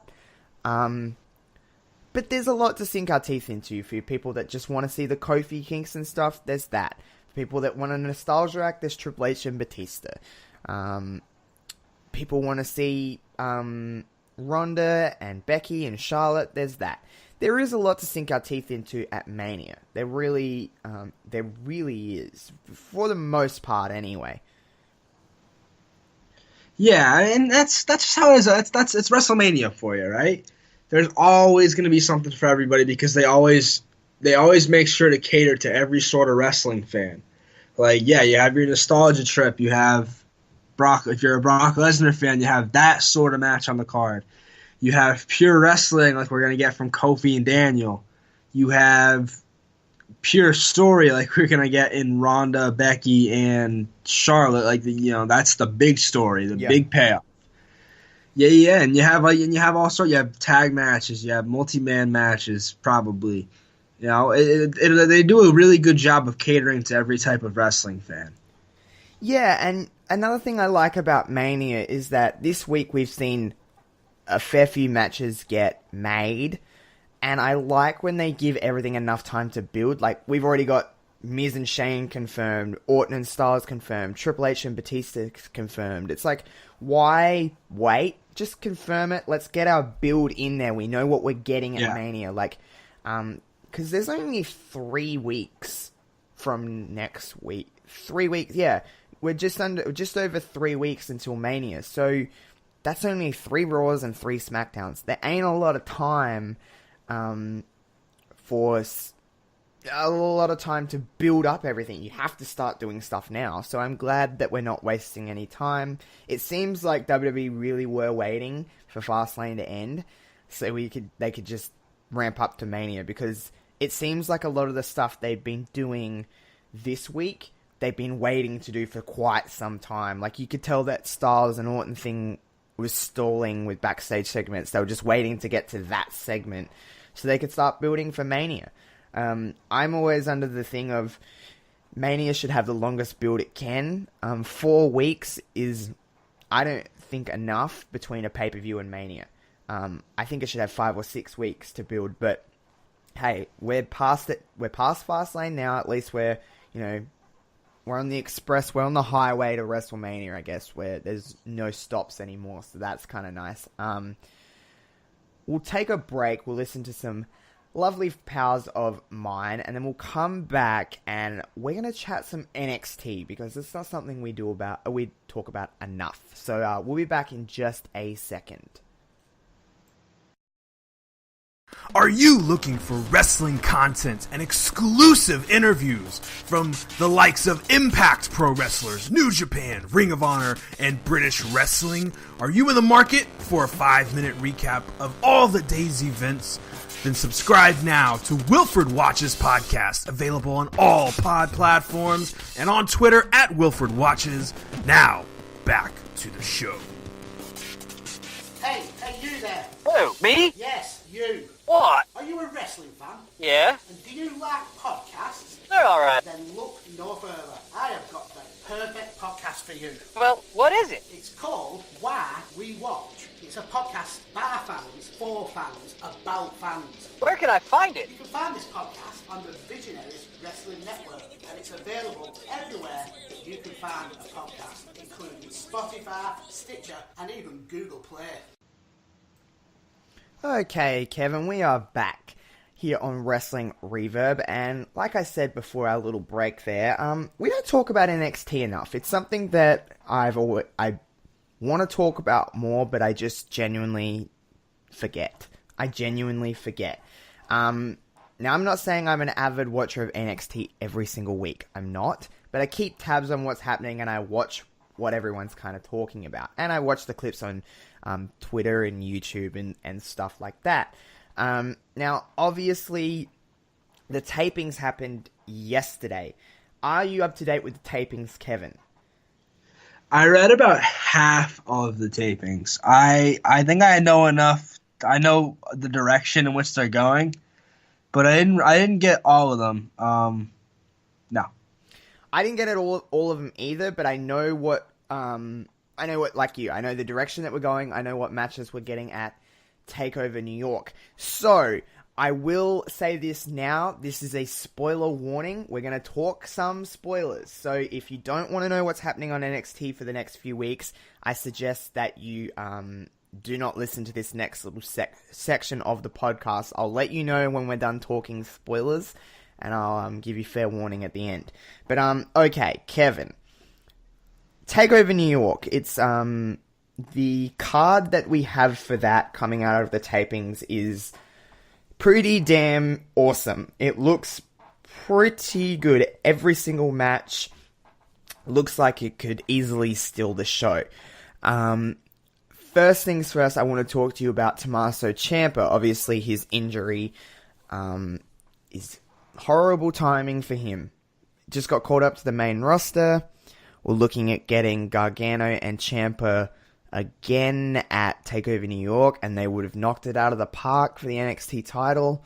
But there's a lot to sink our teeth into. For people that just want to see the Kofi Kingston stuff, there's that. For people that want a nostalgia act, there's Triple H and Batista. People want to see Ronda and Becky and Charlotte, there's that. There is a lot to sink our teeth into at Mania. There really is. For the most part, anyway. Yeah, and that's just how it is. It's WrestleMania for you, right? There's always going to be something for everybody, because they always make sure to cater to every sort of wrestling fan. Like, yeah, you have your nostalgia trip. You have if you're a Brock Lesnar fan, you have that sort of match on the card. You have pure wrestling, like we're going to get from Kofi and Daniel. You have pure story, like we're going to get in Ronda, Becky, and Charlotte. Like, that's the big story, the big payoff. Yeah, and you have tag matches, you have multi-man matches, probably. They do a really good job of catering to every type of wrestling fan. Yeah, and another thing I like about Mania is that this week we've seen a fair few matches get made, and I like when they give everything enough time to build. Like, we've already got Miz and Shane confirmed, Orton and Styles confirmed, Triple H and Batista confirmed. It's like, why wait? Just confirm it. Let's get our build in there. We know what we're getting at Mania. Like, because there's only 3 weeks from next week. 3 weeks, yeah. We're just over 3 weeks until Mania. So that's only 3 Raws and 3 SmackDowns. There ain't a lot of time for a lot of time to build up everything. You have to start doing stuff now. So I'm glad that we're not wasting any time. It seems like WWE really were waiting for Fastlane to end so they could just ramp up to Mania, because it seems like a lot of the stuff they've been doing this week, they've been waiting to do for quite some time. Like, you could tell that Styles and Orton thing was stalling with backstage segments. They were just waiting to get to that segment so they could start building for Mania. I'm always under the thing of Mania should have the longest build it can. 4 weeks is, I don't think, enough between a pay-per-view and Mania. I think it should have 5 or 6 weeks to build, but hey, we're past it. We're past Fastlane now. At least we're on the express. We're on the highway to WrestleMania, I guess, where there's no stops anymore. So that's kind of nice. We'll take a break. We'll listen to some lovely pals of mine, and then we'll come back and we're going to chat some NXT, because it's not something we talk about enough. So we'll be back in just a second. Are you looking for wrestling content and exclusive interviews from the likes of Impact Pro Wrestlers, New Japan, Ring of Honor, and British Wrestling? Are you in the market for a 5-minute recap of all the day's events? Then subscribe now to Wilford Watches Podcast, available on all pod platforms and on Twitter at Wilford Watches. Now, back to the show. Hey, you there. Who, me? Yes, you. What? Are you a wrestling fan? Yeah. And do you like podcasts? They're alright. Then look no further. I have got the perfect podcast for you. Well, what is it? It's called Why We Watch. It's a podcast by fans, for fans, about fans. Where can I find it? You can find this podcast on the Visionaries Wrestling Network, and it's available everywhere that you can find a podcast, including Spotify, Stitcher, and even Google Play. Okay, Kevin, we are back here on Wrestling Reverb, and like I said before our little break there, we don't talk about NXT enough. It's something that I want to talk about more, but I just genuinely forget. Now, I'm not saying I'm an avid watcher of NXT every single week. I'm not, but I keep tabs on what's happening, and I watch what everyone's kind of talking about, and I watch the clips on Twitter and YouTube and stuff like that. Now, obviously, the tapings happened yesterday. Are you up to date with the tapings, Kevin? I read about half of the tapings. I think I know enough. I know the direction in which they're going, but I didn't get all of them. No. I didn't get it all of them either, but I know what like you. I know the direction that we're going. I know what matches we're getting at Takeover New York. So, I will say this now. This is a spoiler warning. We're going to talk some spoilers. So, if you don't want to know what's happening on NXT for the next few weeks, I suggest that you do not listen to this next little section of the podcast. I'll let you know when we're done talking spoilers, and I'll give you fair warning at the end. But, okay, Kevin. Takeover New York. It's, the card that we have for that coming out of the tapings is pretty damn awesome. It looks pretty good. Every single match looks like it could easily steal the show. First things first, I want to talk to you about Tommaso Ciampa. Obviously, his injury is horrible timing for him. Just got called up to the main roster. We're looking at getting Gargano and Ciampa again at TakeOver New York, and they would have knocked it out of the park for the NXT title.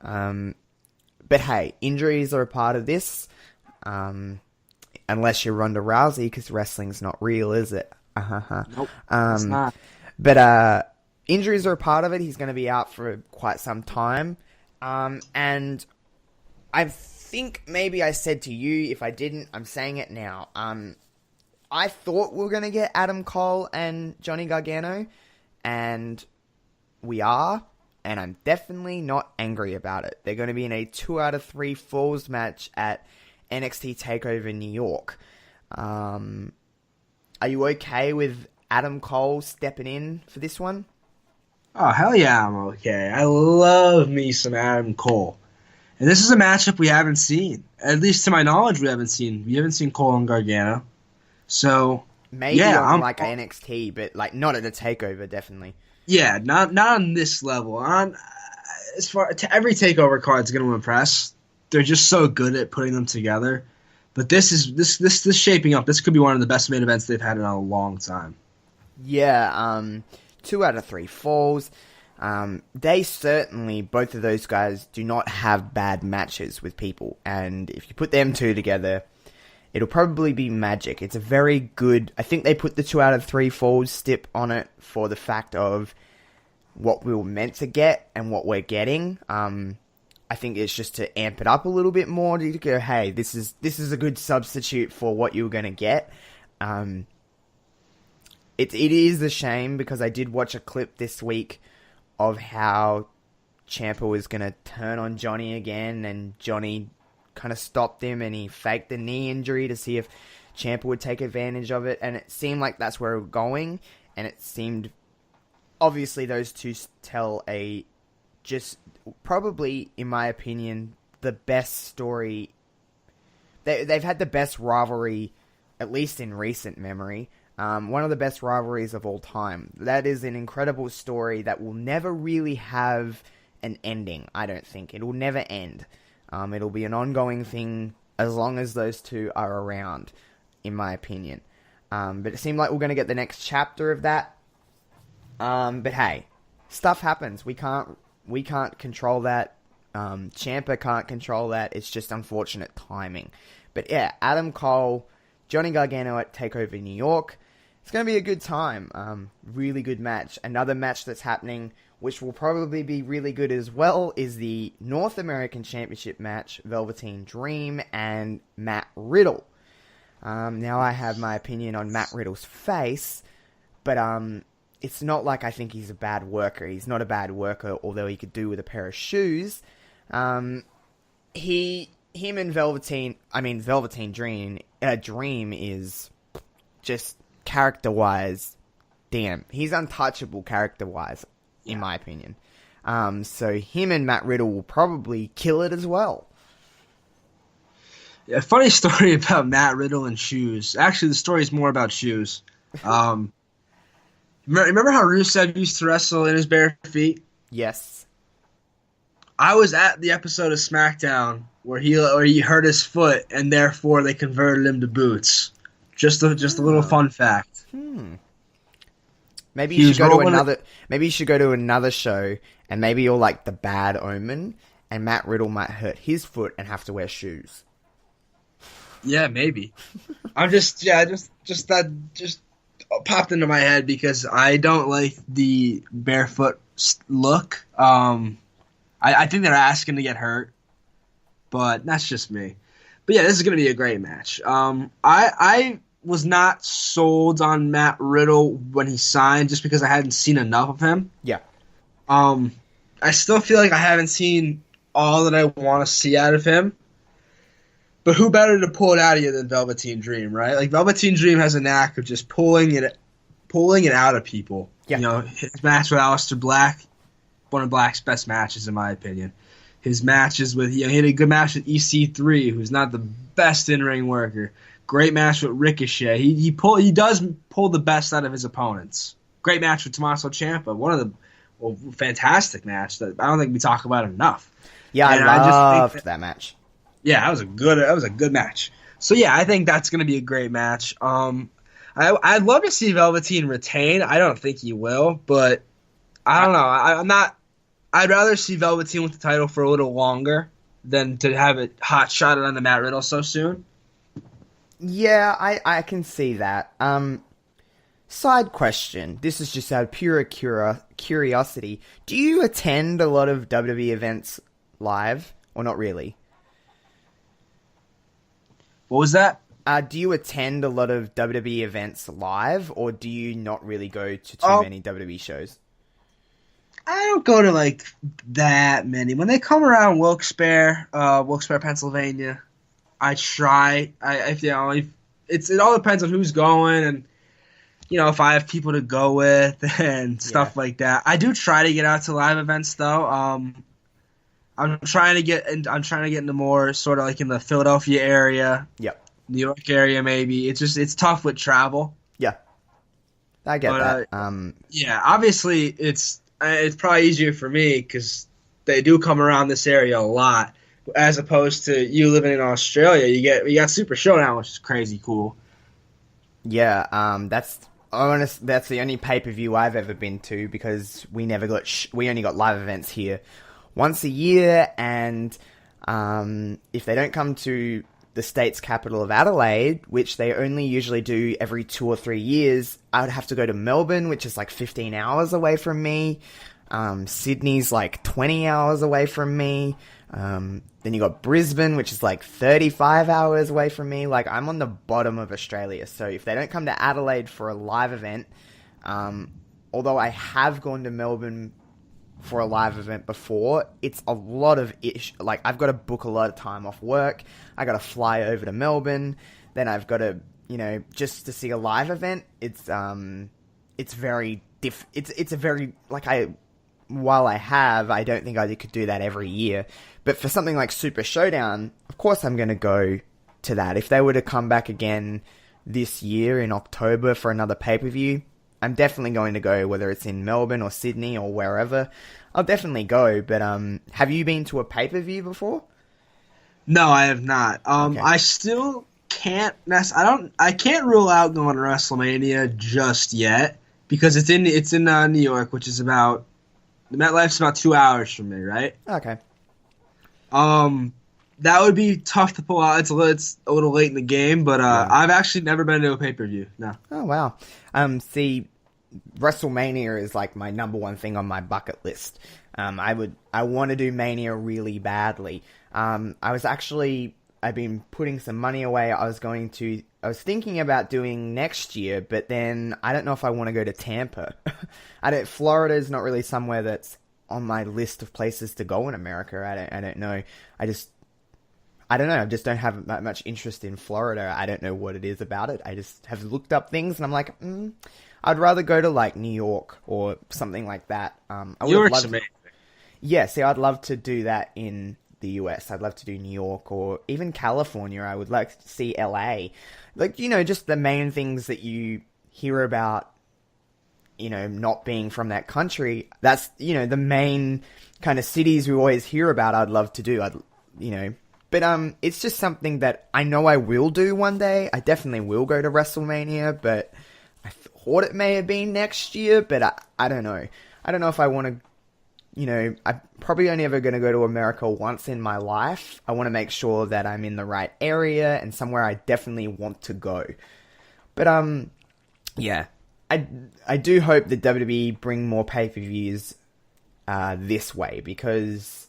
But hey, injuries are a part of this. unless you're Ronda Rousey, because wrestling's not real, is it? Nope, it's not. But injuries are a part of it. He's going to be out for quite some time. And I think maybe I said to you, if I didn't, I'm saying it now. I thought we were going to get Adam Cole and Johnny Gargano, and we are, and I'm definitely not angry about it. They're going to be in a 2 out of 3 falls match at NXT Takeover New York. Are you okay with Adam Cole stepping in for this one? Oh, hell yeah, I'm okay. I love me some Adam Cole. And this is a matchup we haven't seen. At least to my knowledge, we haven't seen. We haven't seen Cole and Gargano. So, maybe yeah, on like NXT, but like not at a takeover, definitely. Yeah, not on this level. As far every takeover card is going to impress. They're just so good at putting them together. But this is shaping up. This could be one of the best main events they've had in a long time. Yeah, 2 out of 3 falls. They certainly, both of those guys, do not have bad matches with people. And if you put them two together, it'll probably be magic. It's a very good... I think they put the 2 out of 3 falls stip on it for the fact of what we were meant to get and what we're getting. I think it's just to amp it up a little bit more to go, hey, this is a good substitute for what you were going to get. It is a shame because I did watch a clip this week of how Ciampa was going to turn on Johnny again, and Johnny kind of stopped him and he faked the knee injury to see if Ciampa would take advantage of it, and it seemed like that's where we're going, and it seemed obviously those two tell a just probably, in my opinion, the best story. They've had the best rivalry, at least in recent memory. One of the best rivalries of all time. That is an incredible story that will never really have an ending, I don't think. It will never end. It'll be an ongoing thing as long as those two are around, in my opinion. But it seemed like we're going to get the next chapter of that. But hey, stuff happens. We can't control that. Ciampa can't control that. It's just unfortunate timing. But yeah, Adam Cole, Johnny Gargano at TakeOver New York. It's going to be a good time. Really good match. Another match that's happening, which will probably be really good as well, is the North American Championship match, Velveteen Dream and Matt Riddle. Now I have my opinion on Matt Riddle's face, but it's not like I think he's a bad worker. He's not a bad worker, although he could do with a pair of shoes. Him and Velveteen Dream is just character-wise, damn, he's untouchable character-wise, in my opinion. So him and Matt Riddle will probably kill it as well. Yeah, funny story about Matt Riddle and shoes. Actually, the story is more about shoes. Remember how Rusev used to wrestle in his bare feet? Yes. I was at the episode of SmackDown where he hurt his foot, and therefore they converted him to boots. Just a little fun fact. Maybe you should go to another. Maybe you should go to another show, and maybe you're like the Bad Omen, and Matt Riddle might hurt his foot and have to wear shoes. Yeah, maybe. I'm just popped into my head because I don't like the barefoot look. I think they're asking to get hurt, but that's just me. But yeah, this is going to be a great match. I was not sold on Matt Riddle when he signed just because I hadn't seen enough of him. Yeah. I still feel like I haven't seen all that I want to see out of him. But who better to pull it out of you than Velveteen Dream, right? Like, Velveteen Dream has a knack of just pulling it out of people. Yeah. You know, his match with Aleister Black, one of Black's best matches, in my opinion. His matches with, he had a good match with EC3, who's not the best in-ring worker. Great match with Ricochet. He does pull the best out of his opponents. Great match with Tommaso Ciampa. Fantastic match that I don't think we talk about enough. Yeah, and I loved that match. Yeah, that was a good match. So yeah, I think that's going to be a great match. I'd love to see Velveteen retain. I don't think he will, but I don't know. I'd rather see Velveteen with the title for a little longer than to have it hot shotted on the Matt Riddle so soon. Yeah, I can see that. Side question. This is just out of pure curiosity. Do you attend a lot of WWE events live, or not really? What was that? Do you attend a lot of WWE events live, or do you not really go to too many WWE shows? I don't go to like that many. When they come around Wilkes-Barre, Pennsylvania, I try. It all depends on who's going and if I have people to go with and stuff like that. I do try to get out to live events though. I'm trying to get into more sort of like in the Philadelphia area. Yep. New York area maybe. It's tough with travel. Yeah. I get that. Yeah, obviously it's probably easier for me because they do come around this area a lot, as opposed to you living in Australia. You got Super Showdown, which is crazy cool. Yeah, that's the only pay-per-view I've ever been to, because we only got live events here once a year, and if they don't come to the state's capital of Adelaide, which they only usually do every 2 or 3 years, I would have to go to Melbourne, which is like 15 hours away from me. Sydney's like 20 hours away from me. Then you got Brisbane, which is like 35 hours away from me. Like, I'm on the bottom of Australia. So if they don't come to Adelaide for a live event, although I have gone to Melbourne for a live event before, it's a lot of like, I've got to book a lot of time off work. I got to fly over to Melbourne. Then I've got to, just to see a live event. It's very it's a very, like, while I don't think I could do that every year. But for something like Super Showdown, of course I'm going to go to that. If they were to come back again this year in October for another pay-per-view, I'm definitely going to go, whether it's in Melbourne or Sydney or wherever. I'll definitely go. But have you been to a pay-per-view before? No, I have not. Okay. I still can't. I can't rule out going to WrestleMania just yet, because it's in New York, which is about, the MetLife's about 2 hours from me, right? Okay. That would be tough to pull out. It's a little late in the game, but I've actually never been to a pay-per-view. No. Oh wow. See, WrestleMania is like my number one thing on my bucket list. I want to do Mania really badly. I've been putting some money away. I was thinking about doing next year, but then I don't know if I want to go to Tampa. Florida is not really somewhere that's on my list of places to go in America. I don't know. I don't know. I just don't have that much interest in Florida. I don't know what it is about it. I just have looked up things and I'm like, I'd rather go to like New York or something like that. New York's amazing. Yeah, see, I'd love to do that in the US. I'd love to do New York or even California. I would like to see LA. Like, just the main things that you hear about, not being from that country. That's, the main kind of cities we always hear about. I'd love to do. But it's just something that I know I will do one day. I definitely will go to WrestleMania, but I thought it may have been next year, but I don't know. I don't know if I want to, I'm probably only ever going to go to America once in my life. I want to make sure that I'm in the right area and somewhere I definitely want to go. But, yeah. I do hope that WWE bring more pay-per-views this way, because,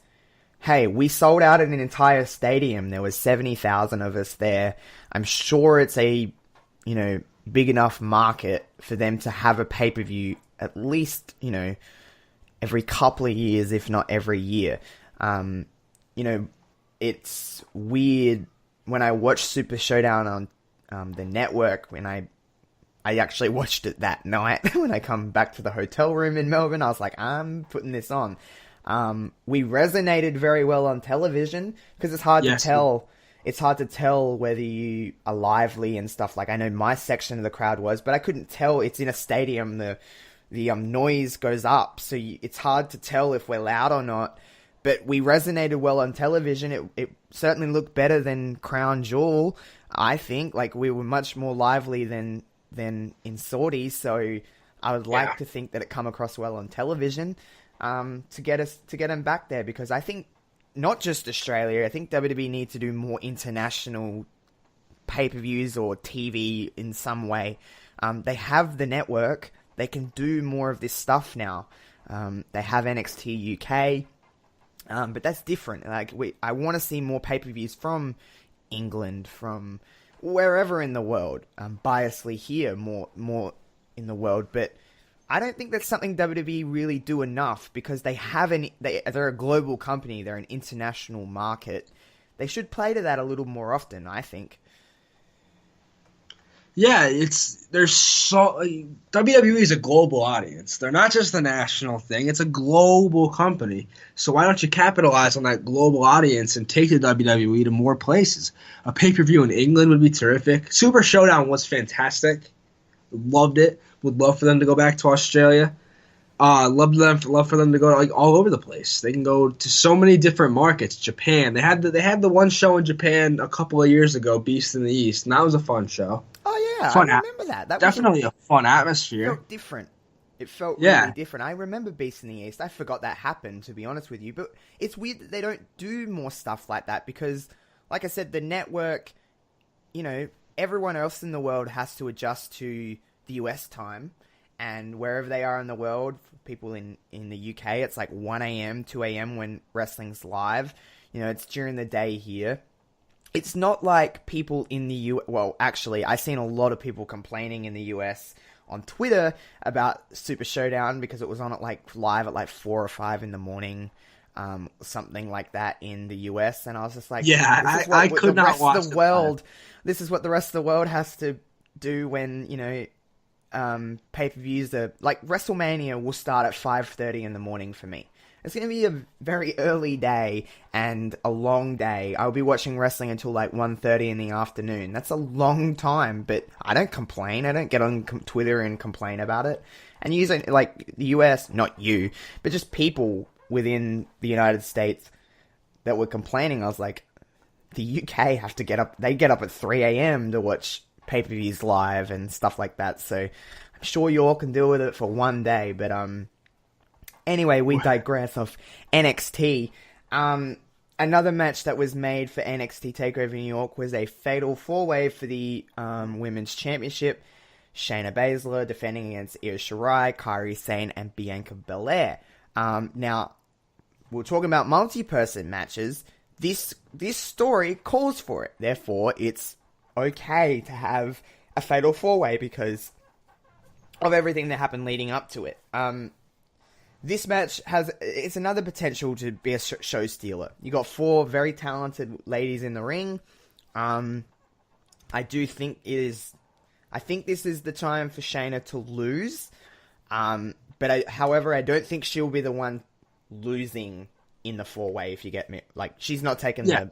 hey, we sold out an entire stadium. There was 70,000 of us there. I'm sure it's a, big enough market for them to have a pay-per-view at least, every couple of years, if not every year. It's weird when I watch Super Showdown on the network, when I actually watched it that night when I come back to the hotel room in Melbourne. I was like, I'm putting this on. We resonated very well on television because it's hard to tell. It's hard to tell whether you are lively and stuff. Like, I know my section of the crowd was, but I couldn't tell. It's in a stadium. The noise goes up, so it's hard to tell if we're loud or not. But we resonated well on television. It certainly looked better than Crown Jewel, I think. Like, we were much more lively than in Saudi, so I would like to think that it come across well on television to get them back there, because I think not just Australia. I think WWE needs to do more international pay-per-views or TV in some way. They have the network. They can do more of this stuff now. They have NXT UK, but that's different. Like I want to see more pay-per-views from England, from wherever in the world. Biasly here, more in the world, but I don't think that's something WWE really do enough, because they're a global company. They're an international market. They should play to that a little more often, I think. Yeah, WWE is a global audience. They're not just a national thing. It's a global company. So why don't you capitalize on that global audience and take the WWE to more places? A pay-per-view in England would be terrific. Super Showdown was fantastic. Loved it. Would love for them to go back to Australia. Love for them to go like all over the place. They can go to so many different markets. Japan. They had the one show in Japan a couple of years ago, Beast in the East, and that was a fun show. Oh yeah, Fun I remember that. That definitely was a fun It atmosphere. felt different. It felt really different. I remember Beast in the East. I forgot that happened, to be honest with you. But it's weird that they don't do more stuff like that, because, like I said, the network, everyone else in the world has to adjust to the US time. And wherever they are in the world, for people in the UK, it's like 1 a.m., 2 a.m. when wrestling's live. It's during the day here. It's not like people in the US... Well, actually, I've seen a lot of people complaining in the US on Twitter about Super Showdown, because it was on live at 4 or 5 in the morning, something like that in the US. And I was just like... Yeah, I could not watch the world. This is what the rest of the world has to do when, pay-per-views are... Like, WrestleMania will start at 5:30 in the morning for me. It's going to be a very early day and a long day. I'll be watching wrestling until 1:30 in the afternoon. That's a long time, but I don't complain. I don't get on Twitter and complain about it. And using, the US, not you, but just people within the United States that were complaining, I was like, the UK have to get up. They get up at 3 a.m. to watch pay-per-views live and stuff like that. So I'm sure you all can deal with it for one day, but anyway, we digress off NXT. Another match that was made for NXT Takeover New York was a fatal four-way for the Women's Championship. Shayna Baszler defending against Io Shirai, Kairi Sane, and Bianca Belair. Now, we're talking about multi-person matches. This story calls for it. Therefore, it's okay to have a fatal four-way because of everything that happened leading up to it. This match it's another potential to be a show stealer. You got 4 very talented ladies in the ring. I think this is the time for Shayna to lose. However, I don't think she'll be the one losing in the four-way, if you get me. She's not taking the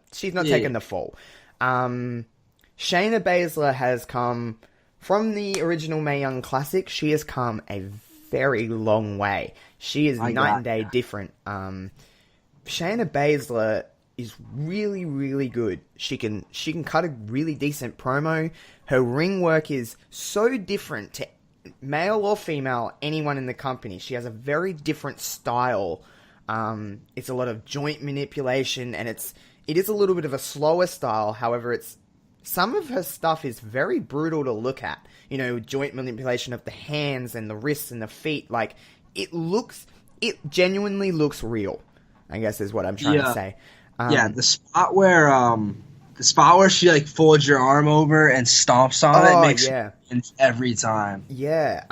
fall. Shayna Baszler has come from the original Mae Young Classic. She has come a very long way. She is night and day different. Shayna Baszler is really, really good. She can cut a really decent promo. Her ring work is so different to male or female, anyone in the company. She has a very different style. It's a lot of joint manipulation, and it is a little bit of a slower style. However, some of her stuff is very brutal to look at. Joint manipulation of the hands and the wrists and the feet. It genuinely looks real, I guess is what I'm trying to say. The spot where she folds your arm over and stomps on it makes sense every time. Yeah.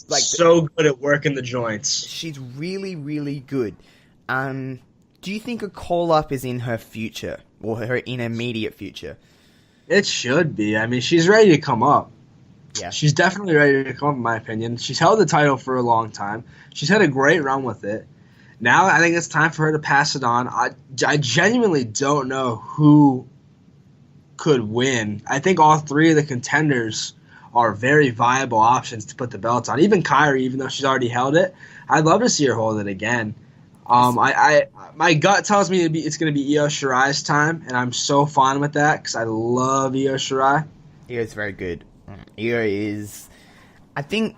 So good at working the joints. She's really, really good. Do you think a call-up is in her future, or her immediate future? It should be. I mean, she's ready to come up. Yeah. She's definitely ready to come up, in my opinion. She's held the title for a long time. She's had a great run with it. Now I think it's time for her to pass it on. I genuinely don't know who could win. I think all 3 of the contenders are very viable options to put the belts on. Even Kairi, even though she's already held it, I'd love to see her hold it again. My gut tells me it's going to be Io Shirai's time, and I'm so fine with that because I love Io Shirai. Io's very good. Io is... I think,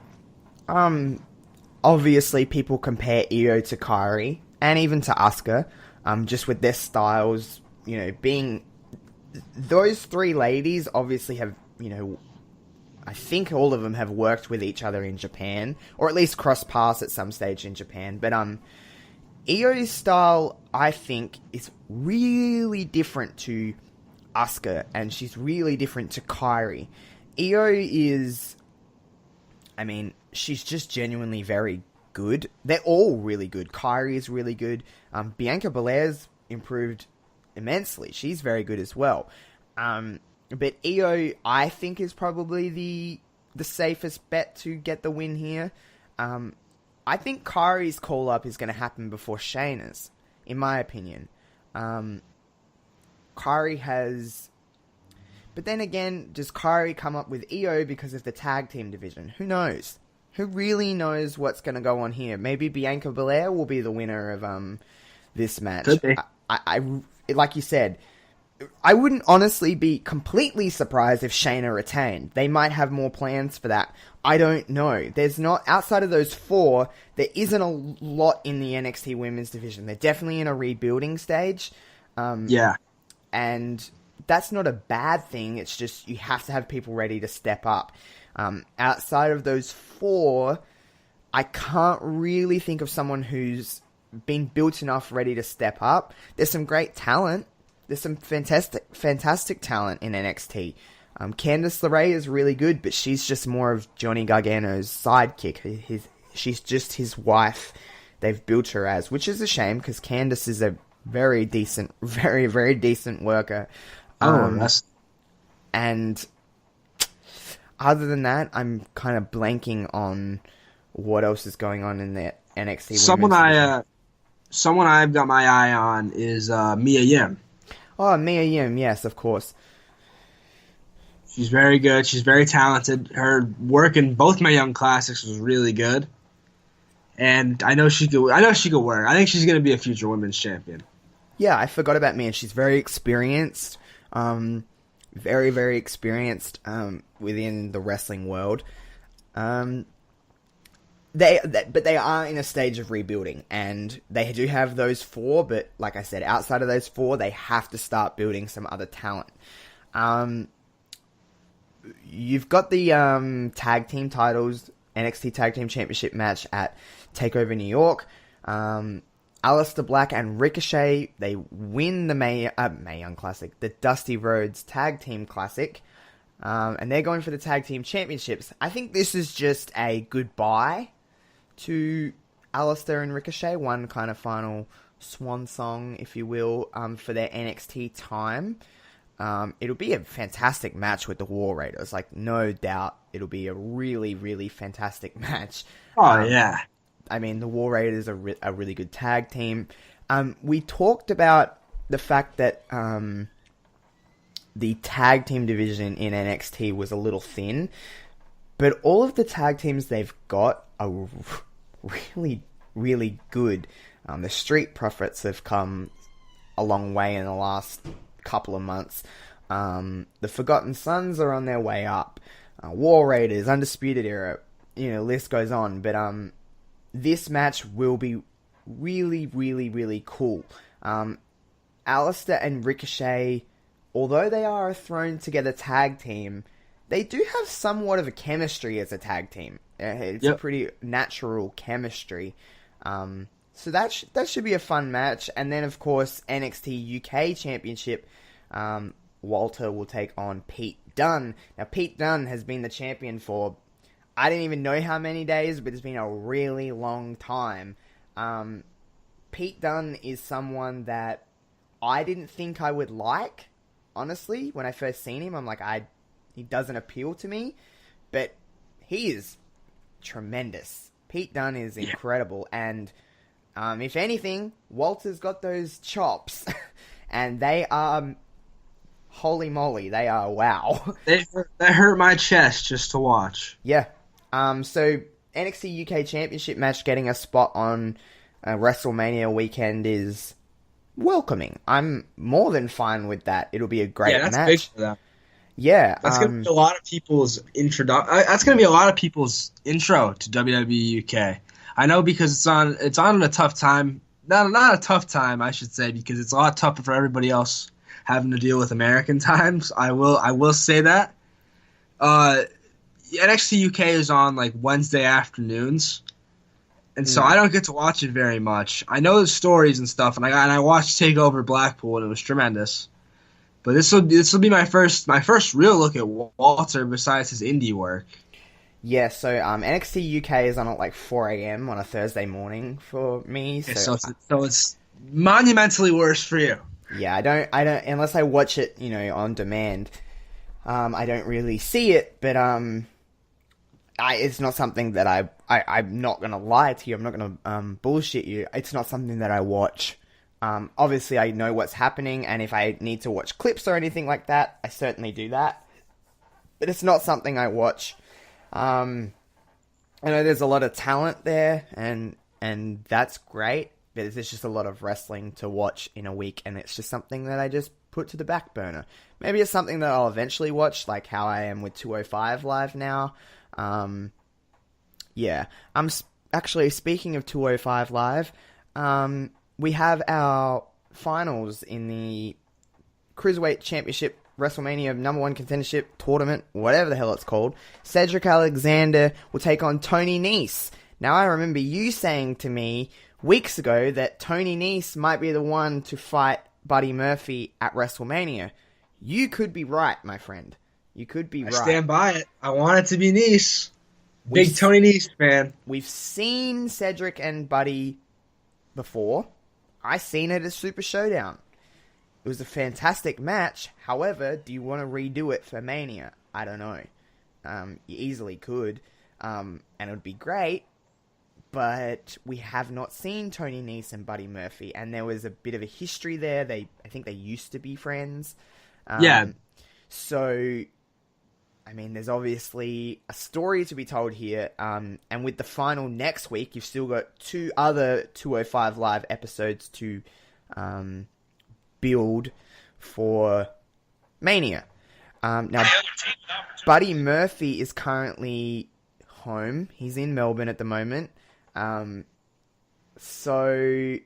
obviously people compare Io to Kairi, and even to Asuka, just with their styles, being those three ladies obviously have, I think all of them have worked with each other in Japan, or at least crossed paths at some stage in Japan. But Io's style, I think, is really different to Asuka, and she's really different to Kairi. Io is, she's just genuinely very good. They're all really good. Kairi is really good. Bianca Belair's improved immensely. She's very good as well. But Io, I think, is probably the safest bet to get the win here. I think Kairi's call-up is going to happen before Shayna's, in my opinion. Kairi has... But then again, does Kairi come up with Io because of the tag team division? Who knows? Who really knows what's going to go on here? Maybe Bianca Belair will be the winner of this match. Could be. I like you said, I wouldn't honestly be completely surprised if Shayna retained. They might have more plans for that. I don't know. There's not, outside of those four, there isn't a lot in the NXT women's division. They're definitely in a rebuilding stage. Yeah. And that's not a bad thing. It's just you have to have people ready to step up. Outside of those four, I can't really think of someone who's been built enough ready to step up. There's some great talent. There's some fantastic talent in NXT. Candice LeRae is really good, but she's just more of Johnny Gargano's sidekick. She's just his wife. They've built her as, which is a shame because Candice is a very decent, very, very decent worker. And other than that, I'm kind of blanking on what else is going on in the NXT. Someone I've got my eye on is Mia Yim. Oh, Mia Yim, yes, of course. She's very good. She's very talented. Her work in both my Young Classics was really good, and I know she could work. I think she's going to be a future women's champion. Yeah, I forgot about Mia. She's very experienced, very, very experienced within the wrestling world. But they are in a stage of rebuilding, and they do have those four, but like I said, outside of those four, they have to start building some other talent. You've got the tag team titles, NXT Tag Team Championship match at TakeOver New York. Aleister Black and Ricochet, they win the Mae Young Classic, the Dusty Rhodes Tag Team Classic, and they're going for the Tag Team Championships. I think this is just a goodbye to Aleister and Ricochet, one kind of final swan song, if you will, for their NXT time. It'll be a fantastic match with the War Raiders, like, no doubt it'll be a really, really fantastic match. Oh, yeah. I mean, the War Raiders are a really good tag team. We talked about the fact that the tag team division in NXT was a little thin, but all of the tag teams they've got are really, really good. The Street Profits have come a long way in the last couple of months. The Forgotten Sons are on their way up. War Raiders, Undisputed Era, list goes on. But this match will be really, really, really cool. Aleister and Ricochet, although they are a thrown together tag team, they do have somewhat of a chemistry as a tag team. It's a pretty natural chemistry. So that should be a fun match. And then, of course, NXT UK Championship, Walter will take on Pete Dunne. Now, Pete Dunne has been the champion for, I didn't even know how many days, but it's been a really long time. Pete Dunne is someone that I didn't think I would like, honestly. When I first seen him, I'm like, he doesn't appeal to me. But he is tremendous. Pete Dunne is incredible. And if anything, Walter's got those chops. And they are, holy moly, they are wow. They hurt my chest just to watch. Yeah. So NXT UK Championship match getting a spot on WrestleMania weekend is welcoming. I'm more than fine with that. It'll be a great match. Big for them. Yeah, that's gonna be a lot of people's That's gonna be a lot of people's intro to WWE UK. I know because it's on a tough time. Not a tough time, I should say, because it's a lot tougher for everybody else having to deal with American times. I will say that. NXT UK is on like Wednesday afternoons, and so I don't get to watch it very much. I know the stories and stuff, and I watched Takeover Blackpool, and it was tremendous. But this will be my first real look at Walter besides his indie work. Yeah, so NXT UK is on at like 4 a.m. on a Thursday morning for me. So it's monumentally worse for you. Yeah, I don't unless I watch it, on demand. I don't really see it, but it's not something that I'm not gonna lie to you. I'm not gonna bullshit you. It's not something that I watch. Obviously, I know what's happening, and if I need to watch clips or anything like that, I certainly do that. But it's not something I watch. I know there's a lot of talent there, and that's great. But there's just a lot of wrestling to watch in a week, and it's just something that I just put to the back burner. Maybe it's something that I'll eventually watch, like how I am with 205 Live now. Yeah. Actually, speaking of 205 Live, we have our finals in the Cruiserweight Championship Wrestlemania #1 contendership tournament, whatever the hell it's called. Cedric Alexander will take on Tony Nese. Now, I remember you saying to me weeks ago that Tony Nese might be the one to fight Buddy Murphy at WrestleMania. You could be right, my friend. You could be right. I stand by it. I want it to be Nese. Big Tony Nese fan. We've seen Cedric and Buddy before. I seen it at Super Showdown. It was a fantastic match. However, do you want to redo it for Mania? I don't know. You easily could. And it would be great. But we have not seen Tony Nese and Buddy Murphy. And there was a bit of a history there. I think they used to be friends. Yeah. So, I mean, there's obviously a story to be told here. And with the final next week, you've still got 2 other 205 Live episodes to build for Mania. Now, Buddy Murphy is currently home. He's in Melbourne at the moment. So,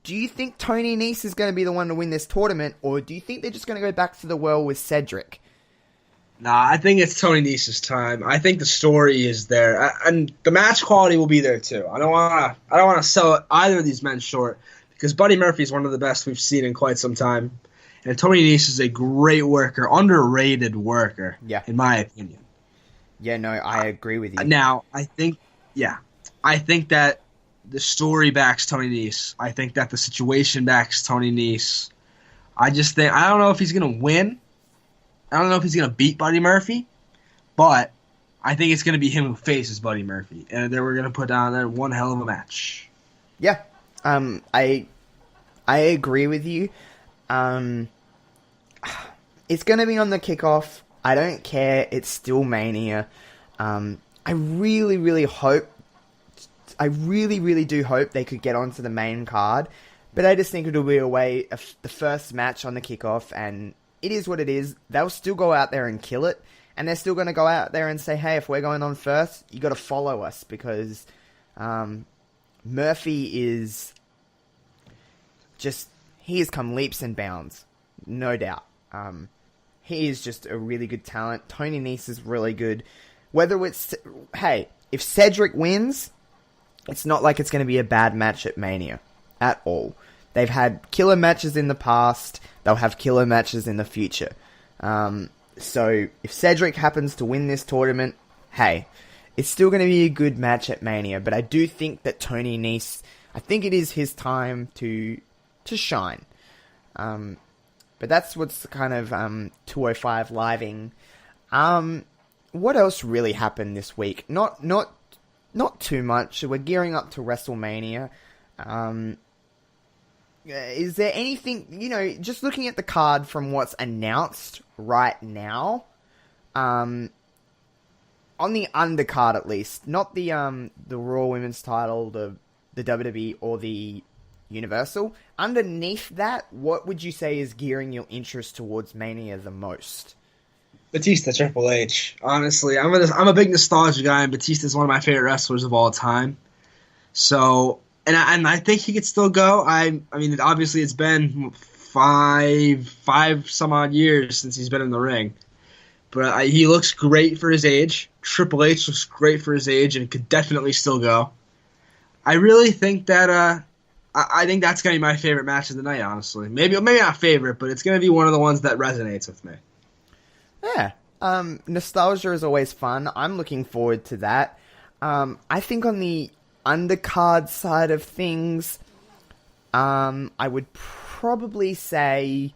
do you think Tony Nese is going to be the one to win this tournament, or do you think they're just going to go back to the well with Cedric? Nah, I think it's Tony Nese's time. I think the story is there, and the match quality will be there too. I don't want to sell either of these men short, because Buddy Murphy is one of the best we've seen in quite some time, and Tony Nese is a great worker, underrated worker, in my opinion. Yeah, no, I agree with you. Now, I think that the story backs Tony Nese. I think that the situation backs Tony Nese. I don't know if he's going to win. I don't know if he's going to beat Buddy Murphy, but I think it's going to be him who faces Buddy Murphy, and then we're going to put down one hell of a match. Yeah, I agree with you. It's going to be on the kickoff. I don't care. It's still Mania. I really, really do hope they could get onto the main card, but I just think it'll be the first match on the kickoff, and it is what it is. They'll still go out there and kill it, and they're still going to go out there and say, hey, if we're going on first, you got to follow us, because Murphy is he has come leaps and bounds, no doubt. He is just a really good talent. Tony Nese is really good. If Cedric wins, it's not like it's going to be a bad match at Mania at all. They've had killer matches in the past. They'll have killer matches in the future. So if Cedric happens to win this tournament, hey, it's still going to be a good match at Mania. But I do think that Tony Nese, I think it is his time to shine. But that's what's kind of 205 living. What else really happened this week? Not too much. We're gearing up to WrestleMania. Is there anything, just looking at the card from what's announced right now, on the undercard at least, not the Raw Women's title, the WWE or the Universal, underneath that, what would you say is gearing your interest towards Mania the most? Batista, Triple H. Honestly, I'm a big nostalgia guy, and Batista is one of my favorite wrestlers of all time. So, and I think he could still go. I mean, obviously it's been five some odd years since he's been in the ring. But he looks great for his age. Triple H looks great for his age and could definitely still go. I really think that I think that's going to be my favorite match of the night, honestly. Maybe not favorite, but it's going to be one of the ones that resonates with me. Yeah. Nostalgia is always fun. I'm looking forward to that. I think on the undercard side of things, I would probably say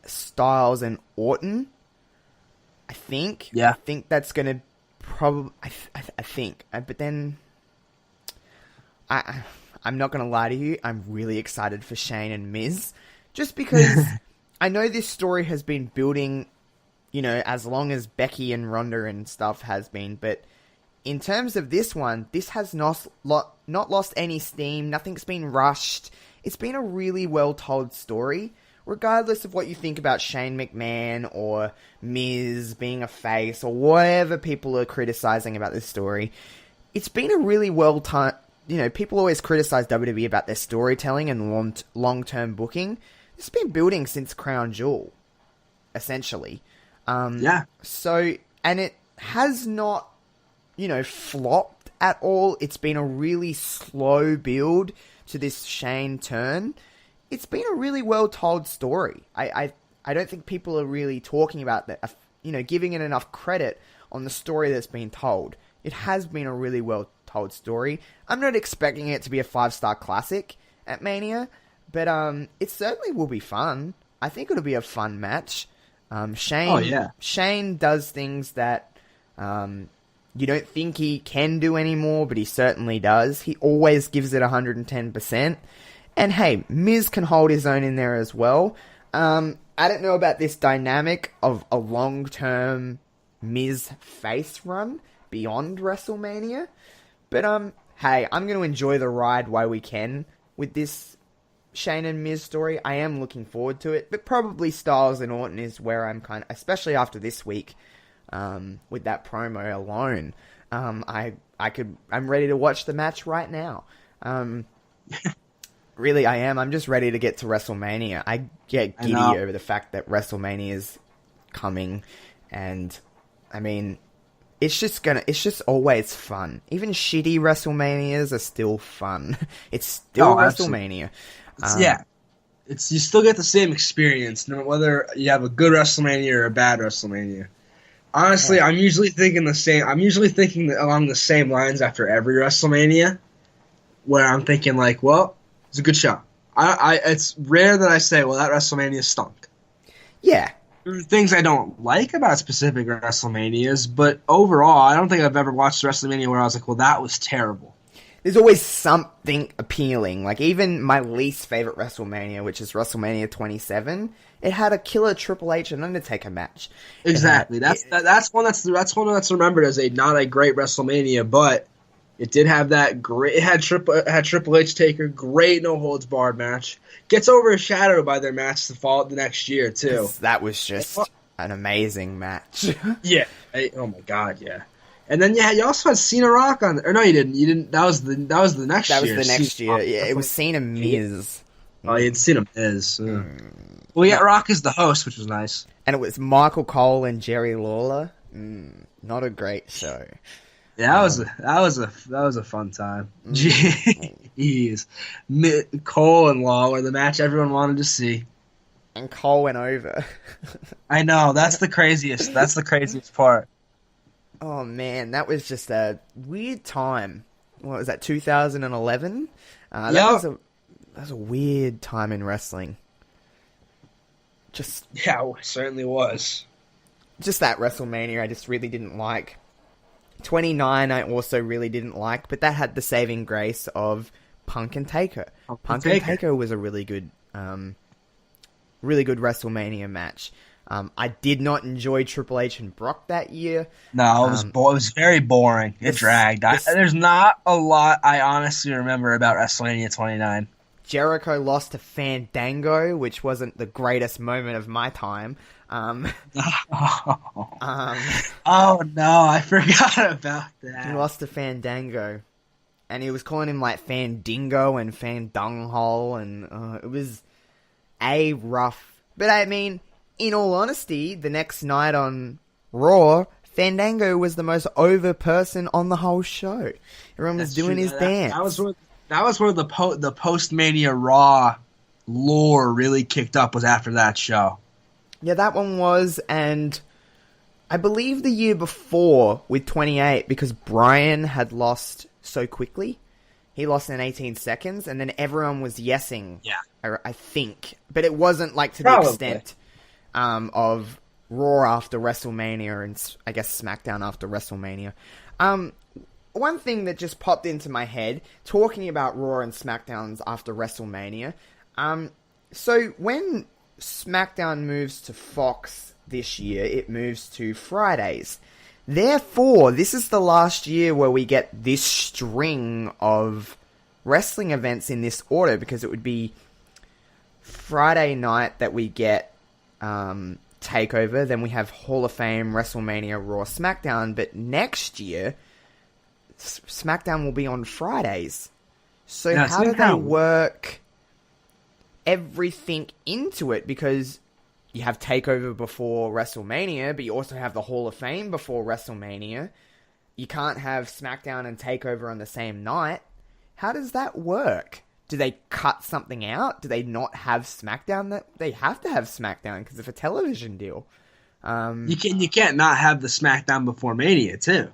Styles and Orton. I think. Yeah. I think that's going to probably... I think. But then... I'm not going to lie to you. I'm really excited for Shane and Miz. Just because I know this story has been building, as long as Becky and Ronda and stuff has been. But in terms of this one, this has not lost any steam. Nothing's been rushed. It's been a really well-told story. Regardless of what you think about Shane McMahon or Miz being a face or whatever people are criticizing about this story, it's been a really well-timed... people always criticize WWE about their storytelling and long-term booking. It's been building since Crown Jewel, essentially. Yeah. So, and it has not, flopped at all. It's been a really slow build to this Shane turn. It's been a really well-told story. I don't think people are really talking about that, giving it enough credit on the story that's been told. It has been a really well-told story. I'm not expecting it to be a 5-star classic at Mania, but it certainly will be fun. I think it'll be a fun match. Shane does things that you don't think he can do anymore, but he certainly does. He always gives it 110%. And hey, Miz can hold his own in there as well. I don't know about this dynamic of a long-term Miz face run beyond WrestleMania. But, hey, I'm going to enjoy the ride while we can with this Shane and Miz story. I am looking forward to it. But probably Styles and Orton is where I'm especially after this week, with that promo alone. I'm ready to watch the match right now. Really, I am. I'm just ready to get to WrestleMania. I get giddy over the fact that WrestleMania is coming. And, I mean... It's just always fun. Even shitty WrestleManias are still fun. It's still WrestleMania. You still get the same experience, no whether you have a good WrestleMania or a bad WrestleMania. Honestly, I'm usually thinking along the same lines after every WrestleMania, where I'm thinking like, well, it's a good show. It's rare that I say, well, that WrestleMania stunk. Yeah. There are things I don't like about specific WrestleManias, but overall, I don't think I've ever watched WrestleMania where I was like, well, that was terrible. There's always something appealing. Like, even my least favorite WrestleMania, which is WrestleMania 27, it had a killer Triple H and Undertaker match. Exactly. That's one that's remembered as not a great WrestleMania, but it did have that great. It had Triple H Taker, great no holds barred match. Gets overshadowed by their match the next year too. That was just an amazing match. Yeah. Oh my god. Yeah. And then you also had Cena Rock on. Or no, you didn't. You didn't. That was the next year. That was the next year. Yeah, it was Cena Miz. Oh, you had Cena Miz. Well, yeah, Rock is the host, which was nice. And it was Michael Cole and Jerry Lawler. Not a great show. Yeah, that was a fun time. Jeez, Cole and Lawler, the match everyone wanted to see, and Cole went over. I know, that's the craziest. That's the craziest part. Oh man, that was just a weird time. What was that? 2011. That was a weird time in wrestling. Yeah, it certainly was. Just that WrestleMania, I just really didn't like. 29 I also really didn't like, but that had the saving grace of Punk and Taker. Punk and Taker was a really good WrestleMania match. I did not enjoy Triple H and Brock that year. No, it was very boring. It dragged. There's not a lot I honestly remember about WrestleMania 29. Jericho lost to Fandango, which wasn't the greatest moment of my time. Oh no, I forgot about that. He lost to Fandango, and he was calling him like Fandingo and Fandunghole, and it was a rough... But I mean, in all honesty, the next night on Raw, Fandango was the most over person on the whole show. Everyone was doing his dance. That was where the post-Mania Raw lore really kicked up, was after that show. Yeah, that one was, and I believe the year before with 28, because Bryan had lost so quickly. He lost in 18 seconds, and then everyone was yesing. Yeah. I think. But it wasn't like to the extent of Raw after WrestleMania and I guess SmackDown after WrestleMania. One thing that just popped into my head, talking about Raw and SmackDowns after WrestleMania. So when SmackDown moves to Fox this year, it moves to Fridays. Therefore, this is the last year where we get this string of wrestling events in this order, because it would be Friday night that we get TakeOver, then we have Hall of Fame, WrestleMania, Raw, SmackDown, but next year, SmackDown will be on Fridays. So how do they work everything into it? Because you have TakeOver before WrestleMania, but you also have the Hall of Fame before WrestleMania. You can't have SmackDown and TakeOver on the same night. How does that work? Do they cut something out? Do they not have SmackDown? They have to have SmackDown because of a television deal. You can't not have the SmackDown before Mania too.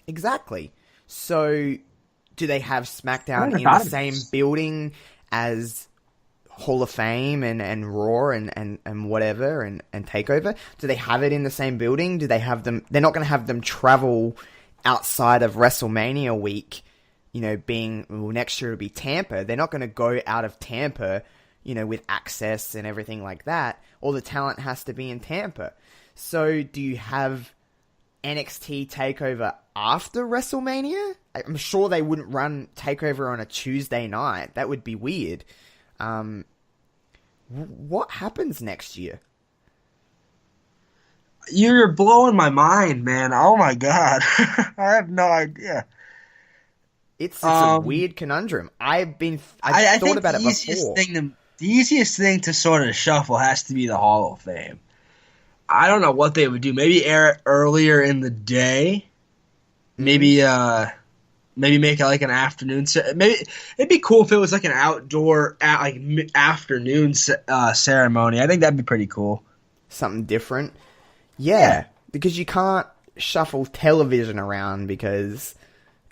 Exactly. So do they have SmackDown in the same building as Hall of Fame and Raw and whatever and TakeOver? Do they have it in the same building? Do they have them? They're not going to have them travel outside of WrestleMania week. Next year it'll be Tampa. They're not going to go out of Tampa, with access and everything like that. All the talent has to be in Tampa. So do you have NXT Takeover after WrestleMania? I'm sure they wouldn't run Takeover on a Tuesday night. That would be weird. What happens next year? You're blowing my mind, man. Oh my god. I have no idea. It's a weird conundrum. I've thought about it before. The easiest thing to sort of shuffle has to be the Hall of Fame. I don't know what they would do. Maybe air it earlier in the day. Maybe make it like an afternoon. Maybe it'd be cool if it was like an outdoor afternoon ceremony. I think that'd be pretty cool. Something different. Yeah, because you can't shuffle television around because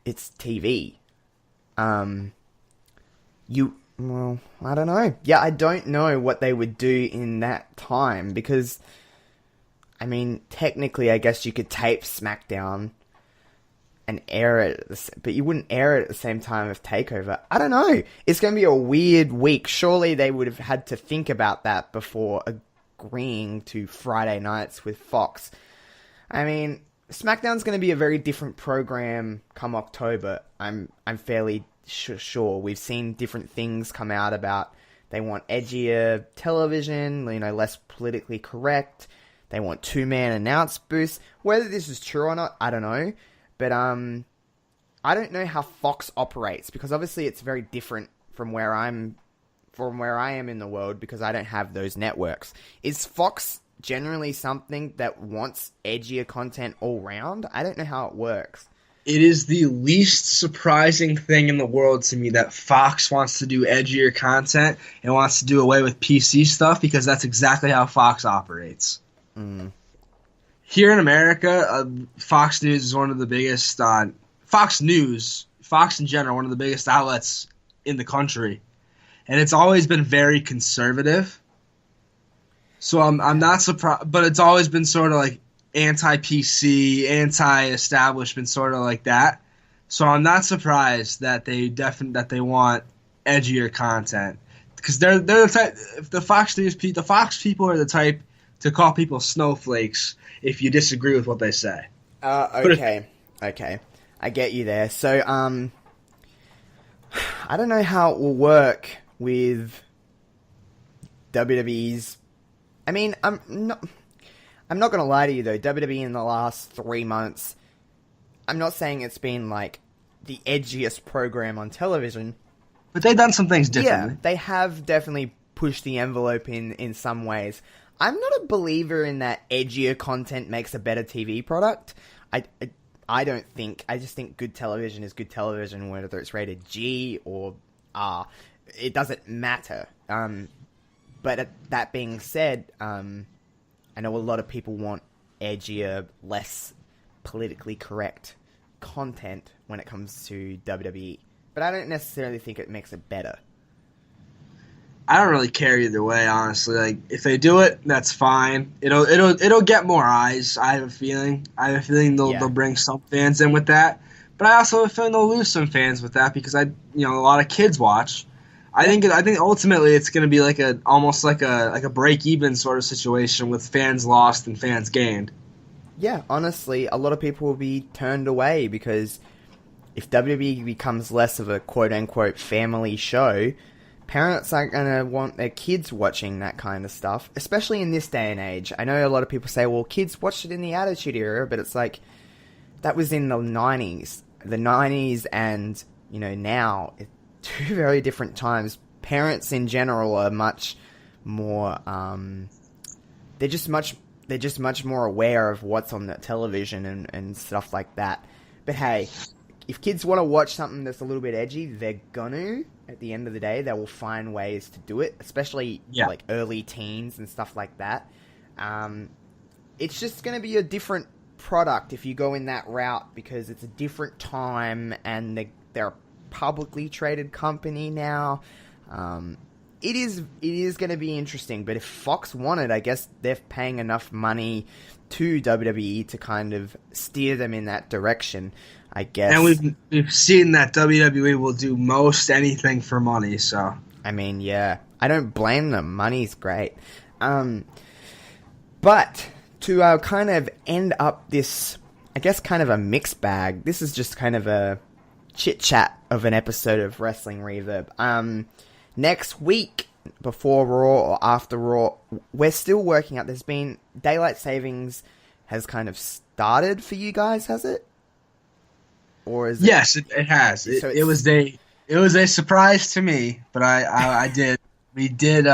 it's TV. I don't know. Yeah, I don't know what they would do in that time because, I mean, technically, I guess you could tape SmackDown and air it, but you wouldn't air it at the same time as TakeOver. I don't know. It's going to be a weird week. Surely they would have had to think about that before agreeing to Friday nights with Fox. I mean, SmackDown's going to be a very different program come October. I'm fairly sure. We've seen different things come out about they want edgier television, less politically correct. They want two-man announce booths. Whether this is true or not, I don't know. But I don't know how Fox operates because obviously it's very different from where I am in the world because I don't have those networks. Is Fox generally something that wants edgier content all round? I don't know how it works. It is the least surprising thing in the world to me that Fox wants to do edgier content and wants to do away with PC stuff because that's exactly how Fox operates. Here in America, Fox News is one of the biggest Fox News, Fox in general, one of the biggest outlets in the country. And it's always been very conservative. So I'm not surprised, but it's always been sort of like anti-PC, anti-establishment, sort of like that. So I'm not surprised that they want edgier content because they're the type. If the Fox people are the type to call people snowflakes if you disagree with what they say. Okay, I get you there. So I don't know how it will work with WWE's. I mean, I'm not going to lie to you, though. WWE in the last 3 months, I'm not saying it's been, like, the edgiest program on television. But they've done some things differently. Yeah, they have definitely push the envelope in some ways. I'm not a believer in that edgier content makes a better TV product. I don't think. I just think good television is good television, whether it's rated G or R. It doesn't matter. But that being said, I know a lot of people want edgier, less politically correct content when it comes to WWE. But I don't necessarily think it makes it better. I don't really care either way, honestly. Like, if they do it, that's fine. It'll get more eyes. I have a feeling. They'll bring some fans in with that. But I also have a feeling they'll lose some fans with that because a lot of kids watch. I think ultimately it's going to be almost like a break even sort of situation with fans lost and fans gained. Yeah, honestly, a lot of people will be turned away because if WWE becomes less of a quote-unquote family show, parents aren't going to want their kids watching that kind of stuff, especially in this day and age. I know a lot of people say, well, kids watched it in the Attitude Era, but it's like, that was in the 90s. The 90s and, now, two very different times. Parents in general are much more, they're just much more aware of what's on the television and stuff like that. But hey, if kids want to watch something that's a little bit edgy, they're gonna. At the end of the day, they will find ways to do it, especially like early teens and stuff like that. It's just going to be a different product if you go in that route because it's a different time and they're a publicly traded company now. It is going to be interesting, but if Fox wanted, I guess they're paying enough money to WWE to kind of steer them in that direction, I guess. And we've seen that WWE will do most anything for money, so. I mean, yeah. I don't blame them. Money's great. But to kind of end up this, I guess, kind of a mixed bag, this is just kind of a chit-chat of an episode of Wrestling Reverb. Next week, before Raw or after Raw, we're still working out. There's been daylight savings has kind of started for you guys, has it? Or is it? Yes, it has. It was a surprise to me, but we did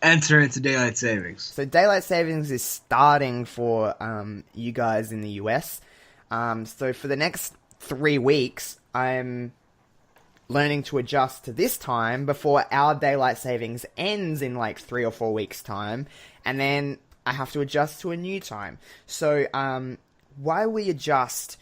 enter into daylight savings. So daylight savings is starting for you guys in the US. So for the next 3 weeks, I'm learning to adjust to this time before our daylight savings ends in like 3 or 4 weeks' time, and then I have to adjust to a new time. So while we adjust,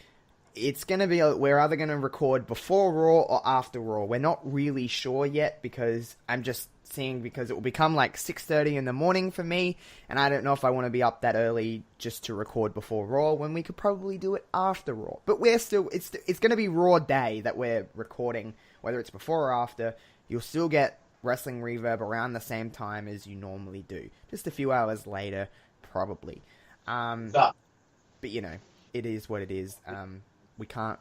it's going to be, we're either going to record before Raw or after Raw. We're not really sure yet because I'm just seeing, because it will become like 6:30 in the morning for me, and I don't know if I want to be up that early just to record before Raw when we could probably do it after Raw. But we're still, it's going to be Raw day that we're recording, whether it's before or after. You'll still get Wrestling Reverb around the same time as you normally do. Just a few hours later, probably. But it is what it is. We can't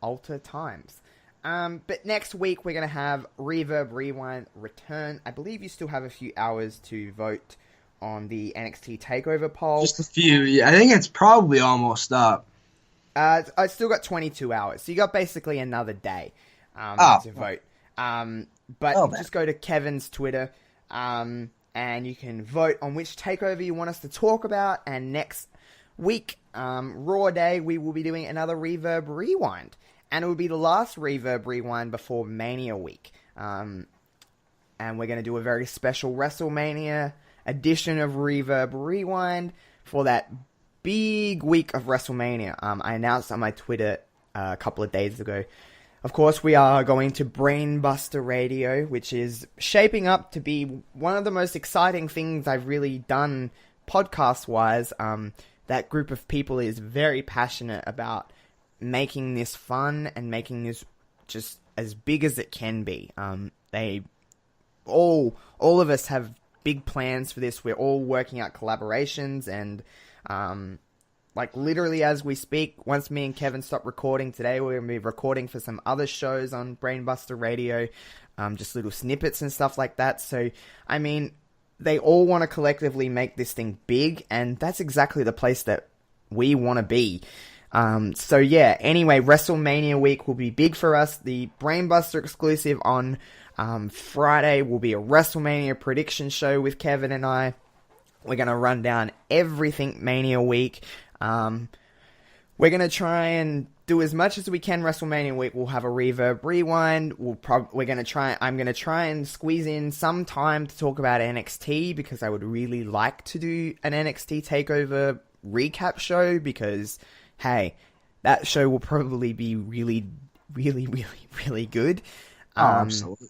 alter times. But next week we're going to have Reverb Rewind return. I believe you still have a few hours to vote on the NXT Takeover poll. Just a few. Yeah, I think it's probably almost up. I still got 22 hours. So you got basically another day to vote. But just go to Kevin's Twitter and you can vote on which takeover you want us to talk about. And next week, Raw Day, we will be doing another Reverb Rewind. And it will be the last Reverb Rewind before Mania Week. And we're going to do a very special WrestleMania edition of Reverb Rewind for that big week of WrestleMania. I announced on my Twitter a couple of days ago. Of course, we are going to Brainbuster Radio, which is shaping up to be one of the most exciting things I've really done podcast-wise. That group of people is very passionate about making this fun and making this just as big as it can be. They all of us have big plans for this. We're all working out collaborations and like literally as we speak, once me and Kevin stop recording today, we're going to be recording for some other shows on Brainbuster Radio, just little snippets and stuff like that. So, I mean, they all want to collectively make this thing big, and that's exactly the place that we want to be. So yeah, anyway, WrestleMania week will be big for us. The Brainbuster exclusive on Friday will be a WrestleMania prediction show with Kevin and I. We're going to run down everything Mania week. We're going to try and do as much as we can WrestleMania week. We'll have a Reverb Rewind. I'm going to try and squeeze in some time to talk about NXT, because I would really like to do an NXT Takeover recap show, because, hey, that show will probably be really, really, really, really good. Absolutely.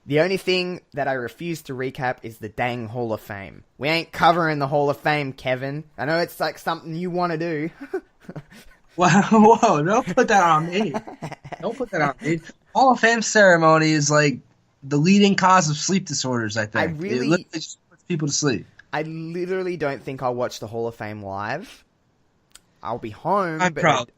The only thing that I refuse to recap is the dang Hall of Fame. We ain't covering the Hall of Fame, Kevin. I know it's like something you want to do. Whoa, don't put that on me. Don't put that on me. Hall of Fame ceremony is like the leading cause of sleep disorders, I think. It literally just puts people to sleep. I literally don't think I'll watch the Hall of Fame live. I'll be home. I'm proud.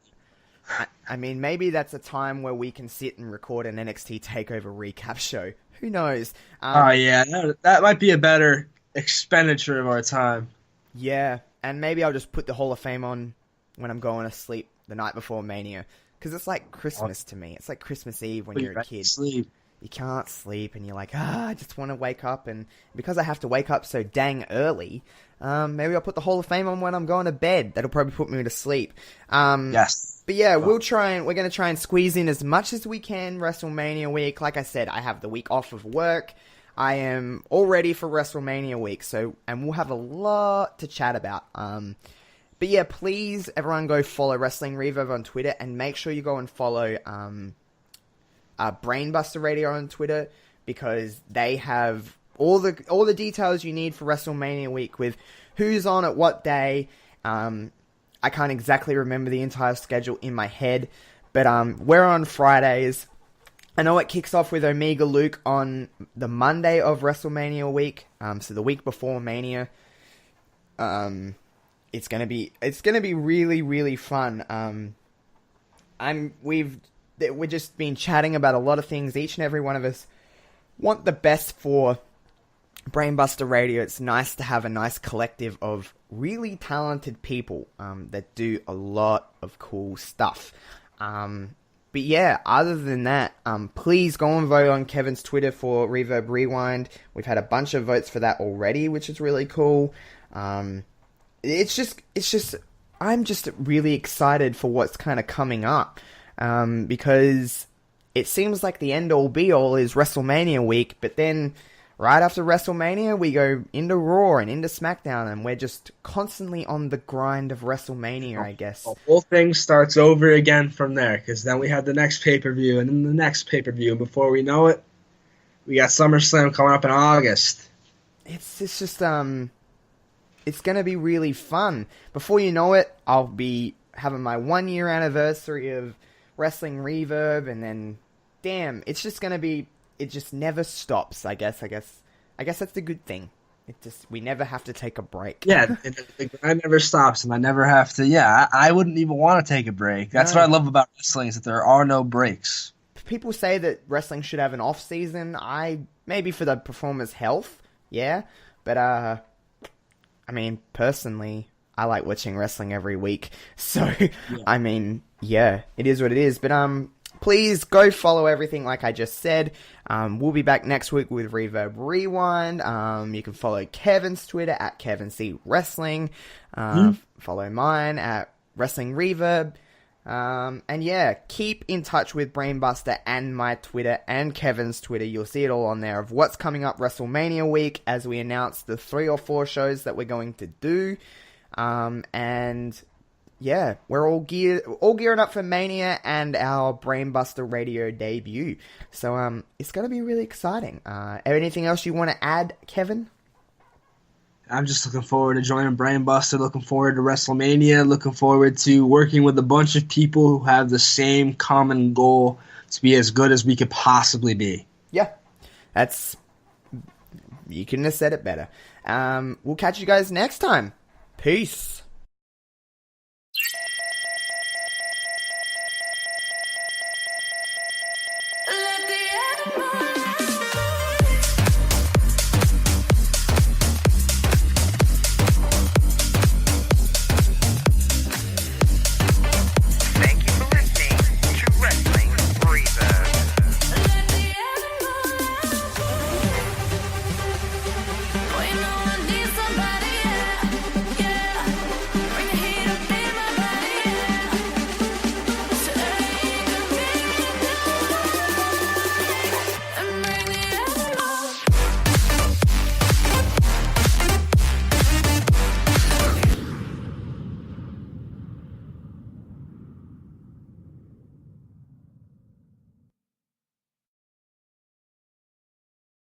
I mean, maybe that's a time where we can sit and record an NXT Takeover recap show. Who knows? Yeah, that might be a better expenditure of our time. Yeah, and maybe I'll just put the Hall of Fame on when I'm going to sleep the night before Mania. Because it's like Christmas to me. It's like Christmas Eve when you're a kid. Sleep. You can't sleep, and you're like, I just want to wake up. And because I have to wake up so dang early, maybe I'll put the Hall of Fame on when I'm going to bed. That'll probably put me to sleep. Yes. But yeah, we're going to try and squeeze in as much as we can WrestleMania week. Like I said, I have the week off of work. I am all ready for WrestleMania week. And we'll have a lot to chat about. But yeah, please, everyone go follow Wrestling Reverb on Twitter, and make sure you go and follow Brainbuster Radio on Twitter, because they have all the details you need for WrestleMania week, with who's on at what day. I can't exactly remember the entire schedule in my head, but we're on Fridays. I know it kicks off with Omega Luke on the Monday of WrestleMania week, so the week before Mania. It's gonna be really, really fun. We've just been chatting about a lot of things. Each and every one of us want the best for Brainbuster Radio. It's nice to have a nice collective of really talented people that do a lot of cool stuff. But yeah, other than that, please go and vote on Kevin's Twitter for Reverb Rewind. We've had a bunch of votes for that already, which is really cool. It's just, I'm just really excited for what's kind of coming up. Because it seems like the end-all be-all is WrestleMania week, but then right after WrestleMania, we go into Raw and into SmackDown, and we're just constantly on the grind of WrestleMania, I guess. The whole thing starts over again from there, because then we had the next pay-per-view, and then the next pay-per-view, and before we know it, we got SummerSlam coming up in August. It's just, it's going to be really fun. Before you know it, I'll be having my 1-year anniversary of Wrestling Reverb, and then, damn, it's just going to be, it just never stops, I guess that's the good thing. We never have to take a break. Yeah, the grind never stops, and I never have to, I wouldn't even want to take a break. That's what I love about wrestling, is that there are no breaks. People say that wrestling should have an off season. Maybe for the performer's health, yeah, but, I mean, personally, I like watching wrestling every week, so, yeah. I mean, yeah, it is what it is, but, please go follow everything like I just said. We'll be back next week with Reverb Rewind. You can follow Kevin's Twitter at KevinC Wrestling. Follow mine at Wrestling Reverb. And yeah, keep in touch with Brainbuster and my Twitter and Kevin's Twitter. You'll see it all on there of what's coming up WrestleMania week as we announce the 3 or 4 shows that we're going to do. And yeah, we're all gearing up for Mania and our Brainbuster Radio debut. So it's going to be really exciting. Anything else you want to add, Kevin? I'm just looking forward to joining Brainbuster, looking forward to WrestleMania, looking forward to working with a bunch of people who have the same common goal to be as good as we could possibly be. Yeah, you couldn't have said it better. We'll catch you guys next time. Peace.